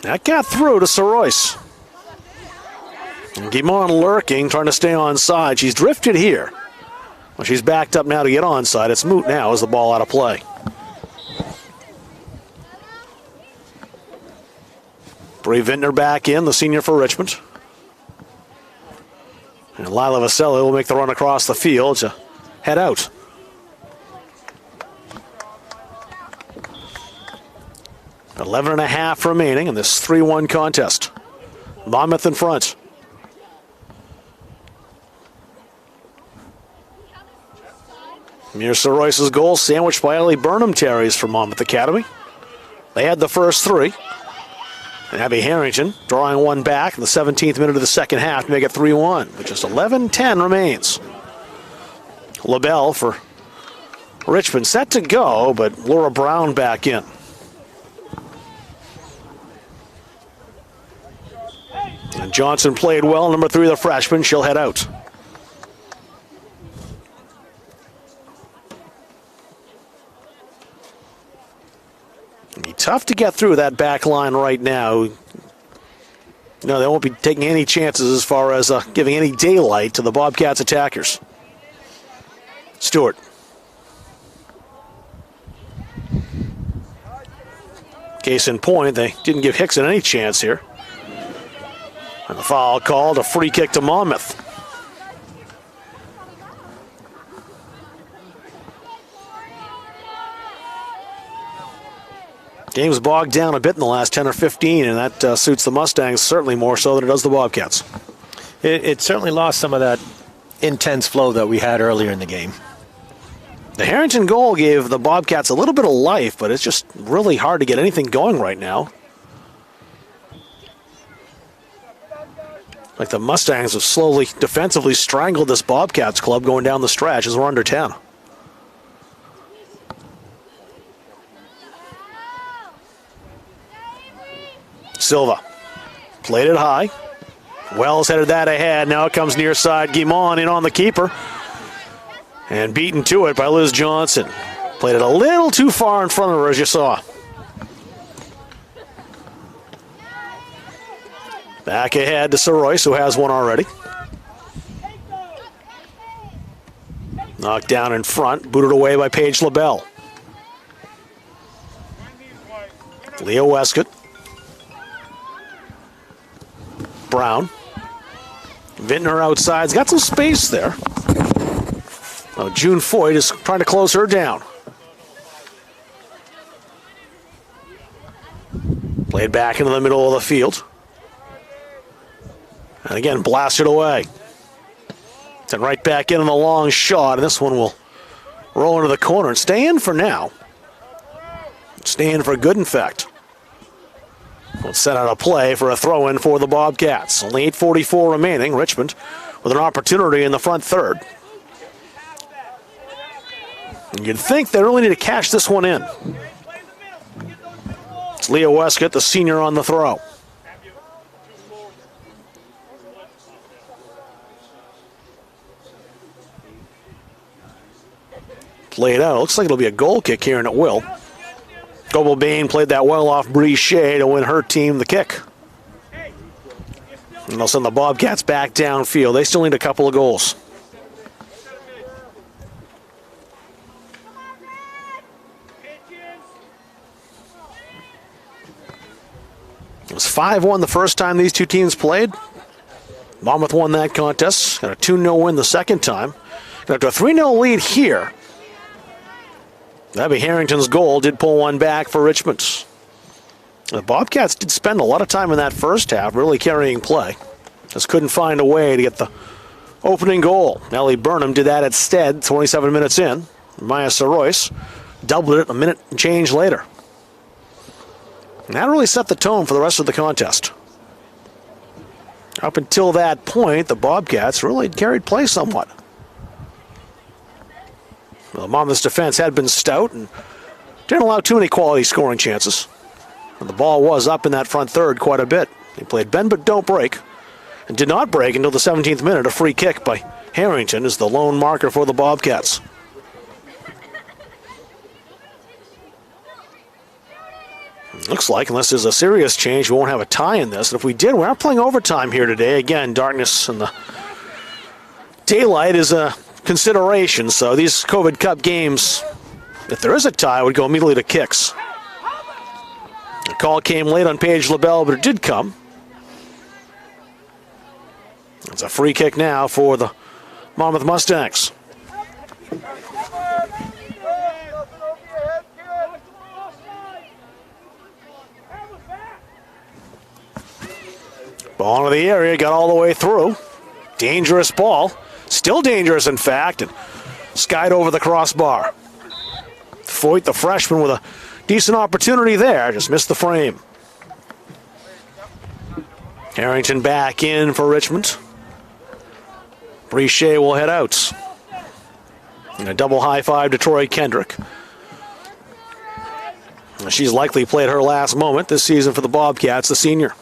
That got through to Sorois. And Guimond lurking, trying to stay onside. She's drifted here. Well, she's backed up now to get onside. It's moot now as the ball out of play. Bree Vintner back in, the senior for Richmond. And Lila Vaselli will make the run across the field to head out. 11.5 remaining in this 3-1 contest. Monmouth in front. Mirsa Royce's goal sandwiched by Ellie Burnham Terry's for Monmouth Academy. They had the first 3. And Abby Harrington drawing one back in the 17th minute of the second half to make it 3-1. With just 11:10 remains. LaBelle for Richmond set to go, but Laura Brown back in. And Johnson played well, number 3, the freshman. She'll head out. It'll be tough to get through that back line right now. No, they won't be taking any chances as far as giving any daylight to the Bobcats attackers. Stewart. Case in point, they didn't give Hickson any chance here. And the foul called, a free kick to Monmouth. Game's bogged down a bit in the last 10 or 15, and that suits the Mustangs certainly more so than it does the Bobcats. It certainly lost some of that intense flow that we had earlier in the game. The Harrington goal gave the Bobcats a little bit of life, but it's just really hard to get anything going right now. Like the Mustangs have slowly defensively strangled this Bobcats club going down the stretch as we're under 10. Silva played it high. Wells headed that ahead. Now it comes near side. Guimond in on the keeper. And beaten to it by Liz Johnson. Played it a little too far in front of her, as you saw. Back ahead to Sir Royce, who has one already. Knocked down in front, booted away by Paige LaBelle. Leah Westcott. Brown. Vintner outside's got some space there. Oh, June Foyt is trying to close her down. Played back into the middle of the field. And again, blasted away. Then right back in on the long shot, and this one will roll into the corner and stay in for now. Stay in for good, in fact. We'll set out a play for a throw-in for the Bobcats. Only 8:44 remaining. Richmond with an opportunity in the front third. And you'd think they really need to cash this one in. It's Leah Westcott, the senior, on the throw. Played out. Looks like it'll be a goal kick here, and it will. Goebel Bain played that well off Bree Shea to win her team the kick. And they'll send the Bobcats back downfield. They still need a couple of goals. It was 5-1 the first time these two teams played. Monmouth won that contest. Got a 2-0 win the second time. Got to a 3-0 lead here. Abby Harrington's goal did pull one back for Richmond. The Bobcats did spend a lot of time in that first half really carrying play. Just couldn't find a way to get the opening goal. Ellie Burnham did that instead 27 minutes in. Maya Royce doubled it a minute and change later. And that really set the tone for the rest of the contest. Up until that point, the Bobcats really carried play somewhat. Well, Monmouth's defense had been stout and didn't allow too many quality scoring chances. And the ball was up in that front third quite a bit. They played bend but don't break, and did not break until the 17th minute. A free kick by Harrington is the lone marker for the Bobcats. Looks like, unless there's a serious change, we won't have a tie in this. And if we did, we aren't playing overtime here today. Again, darkness and the daylight is a consideration. So these COVID Cup games, if there is a tie, would go immediately to kicks. The call came late on Paige LaBelle, but it did come. It's a free kick now for the Monmouth Mustangs. Ball into the area, got all the way through. Dangerous ball. Still dangerous, in fact, and skied over the crossbar. Foyt, the freshman, with a decent opportunity there, just missed the frame. Harrington back in for Richmond. Brichet will head out. And a double high five to Troy Kendrick. She's likely played her last moment this season for the Bobcats, the senior.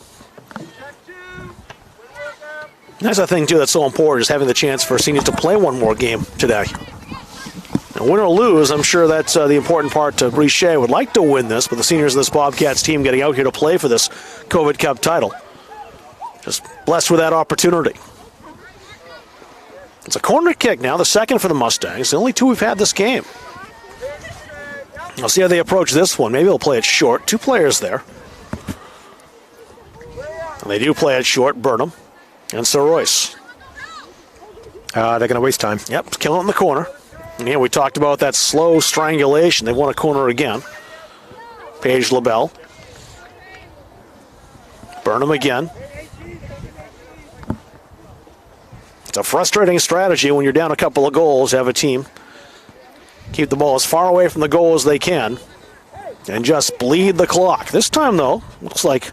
That's the thing, too, that's so important, is having the chance for seniors to play one more game today. And win or lose, I'm sure that's the important part to Brichet. Would like to win this, but the seniors of this Bobcats team getting out here to play for this COVID Cup title. Just blessed with that opportunity. It's a corner kick now, the second for the Mustangs. The only two we've had this game. I'll see how they approach this one. Maybe they'll play it short. Two players there. And they do play it short, Burnham and Sir Royce. They're going to waste time. Yep, killing it in the corner. And yeah, we talked about that slow strangulation. They want a corner again. Paige LaBelle. Burnham again. It's a frustrating strategy when you're down a couple of goals to have a team keep the ball as far away from the goal as they can and just bleed the clock. This time, though, looks like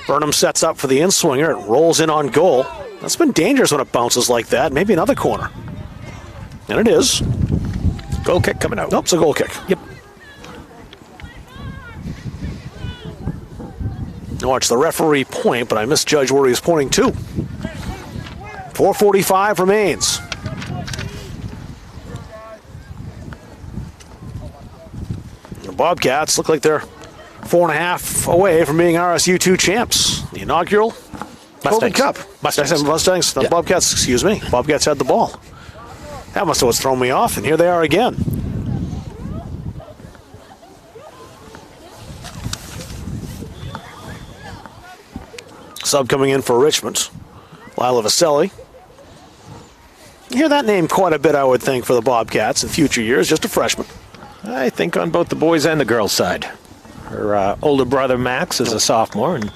Burnham sets up for the in-swinger. It rolls in on goal. That's been dangerous when it bounces like that. Maybe another corner. And it is. Goal kick coming out. Nope, it's a goal kick. Yep. Watch the referee point, but I misjudged where he was pointing to. 4:45 remains. The Bobcats look like they're 4.5 away from being RSU 2 champs. The inaugural COVID Cup. Mustangs. Yeah. Bobcats, excuse me. Bobcats had the ball. That must have what's thrown me off, and here they are again. Sub coming in for Richmond. Lila Vaselli. You hear that name quite a bit, I would think, for the Bobcats in future years. Just a freshman. I think on both the boys and the girls' side. Her older brother, Max, is a sophomore. And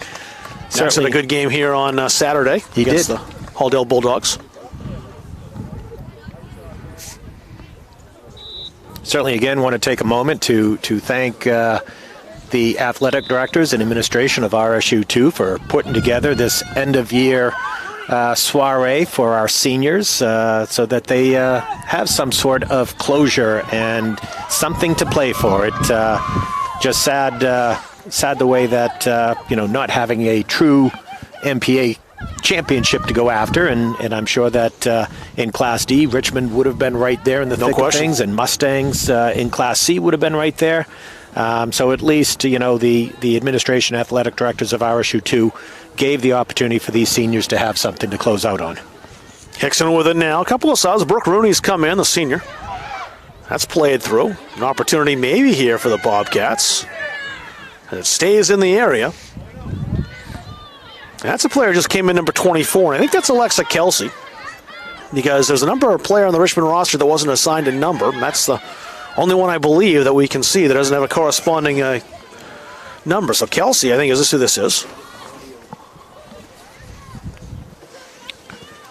Max had a good game here on Saturday against the Halldale Bulldogs. Certainly, again, want to take a moment to thank the athletic directors and administration of RSU2 for putting together this end-of-year soiree for our seniors so that they have some sort of closure and something to play for. It just sad the way that not having a true MPA championship to go after, and I'm sure that in Class D, Richmond would have been right there in the thick of things, and Mustangs in Class C would have been right there. So at least, the administration athletic directors of RSU2 gave the opportunity for these seniors to have something to close out on. Hickson with it now. A couple of subs. Brooke Rooney's come in, the senior. That's played through. An opportunity maybe here for the Bobcats. And it stays in the area. That's a player who just came in, number 24. And I think that's Alexa Kelsey. Because there's a number of player on the Richmond roster that wasn't assigned a number. And that's the only one I believe that we can see that doesn't have a corresponding number. So Kelsey, I think, is this who this is?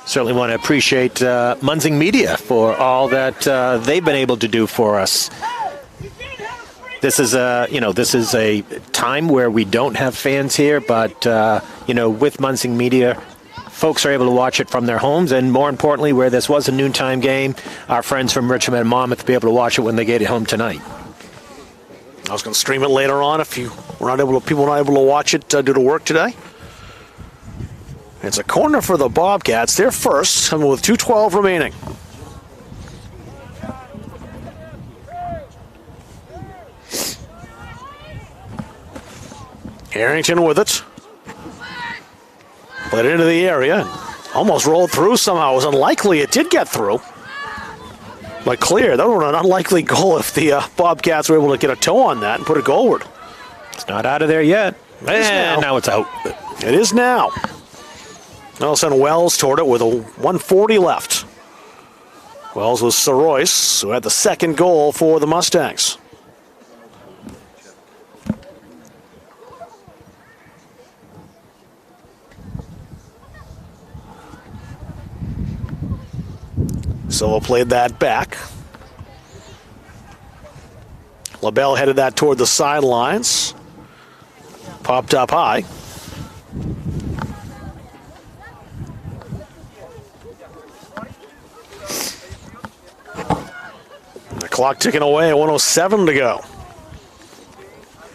Certainly want to appreciate Munzing Media for all that they've been able to do for us. This is a time where we don't have fans here, but with Munzing Media, folks are able to watch it from their homes, and more importantly, where this was a noontime game, our friends from Richmond and Monmouth will be able to watch it when they get it home tonight. I was going to stream it later on if people were not able to watch it due to work today. It's a corner for the Bobcats. They're first, coming with 2:12 remaining. Harrington with it. Put it into the area and almost rolled through somehow. It was unlikely it did get through. But clear. That would have been an unlikely goal if the Bobcats were able to get a toe on that and put it goalward. It's not out of there yet. And now it's out. It is now. All of a sudden, Wells toward it with a 1:40 left. Wells was Sir Royce, who had the second goal for the Mustangs. Silva played that back. LaBelle headed that toward the sidelines. Popped up high. The clock ticking away, 1:07 to go.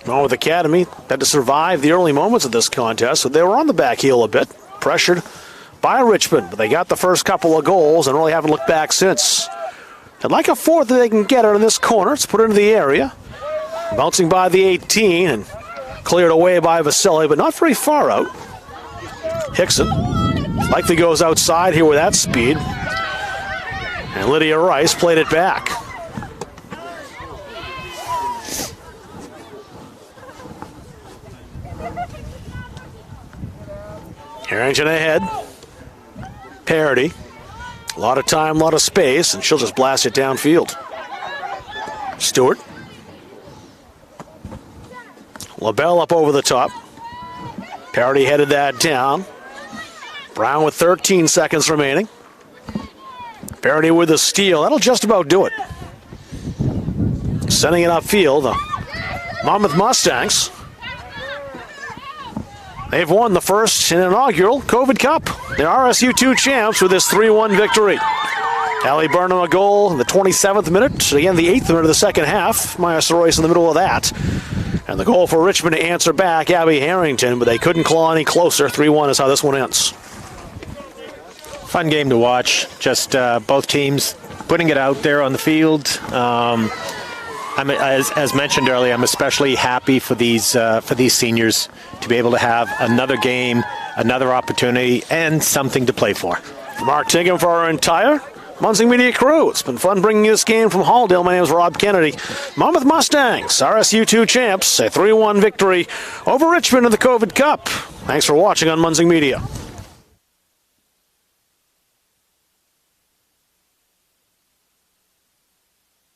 Monmouth Academy had to survive the early moments of this contest, so they were on the back heel a bit, pressured by Richmond, but they got the first couple of goals and really haven't looked back since. I'd like a fourth that they can get out of this corner. It's put into the area. Bouncing by the 18 and cleared away by Vasily, but not very far out. Hickson likely goes outside here with that speed. And Lydia Rice played it back. Harrington ahead. Parity. A lot of time, a lot of space, and she'll just blast it downfield. Stewart. LaBelle up over the top. Parity headed that down. Brown with 13 seconds remaining. Parity with the steal. That'll just about do it. Sending it upfield. The Monmouth Mustangs. They've won the first and inaugural COVID Cup. The RSU 2 champs with this 3-1 victory. Allie Burnham a goal in the 27th minute. Again, the 8th minute of the second half. Myers Royce in the middle of that. And the goal for Richmond to answer back, Abby Harrington, but they couldn't claw any closer. 3-1 is how this one ends. Fun game to watch. Just both teams putting it out there on the field. As mentioned earlier, I'm especially happy for these seniors to be able to have another game, another opportunity, and something to play for. For Mark Tingham, for our entire Munzing Media crew, it's been fun bringing you this game from Halldale. My name is Rob Kennedy. Monmouth Mustangs, RSU 2 champs, a 3-1 victory over Richmond in the COVID Cup. Thanks for watching on Munzing Media.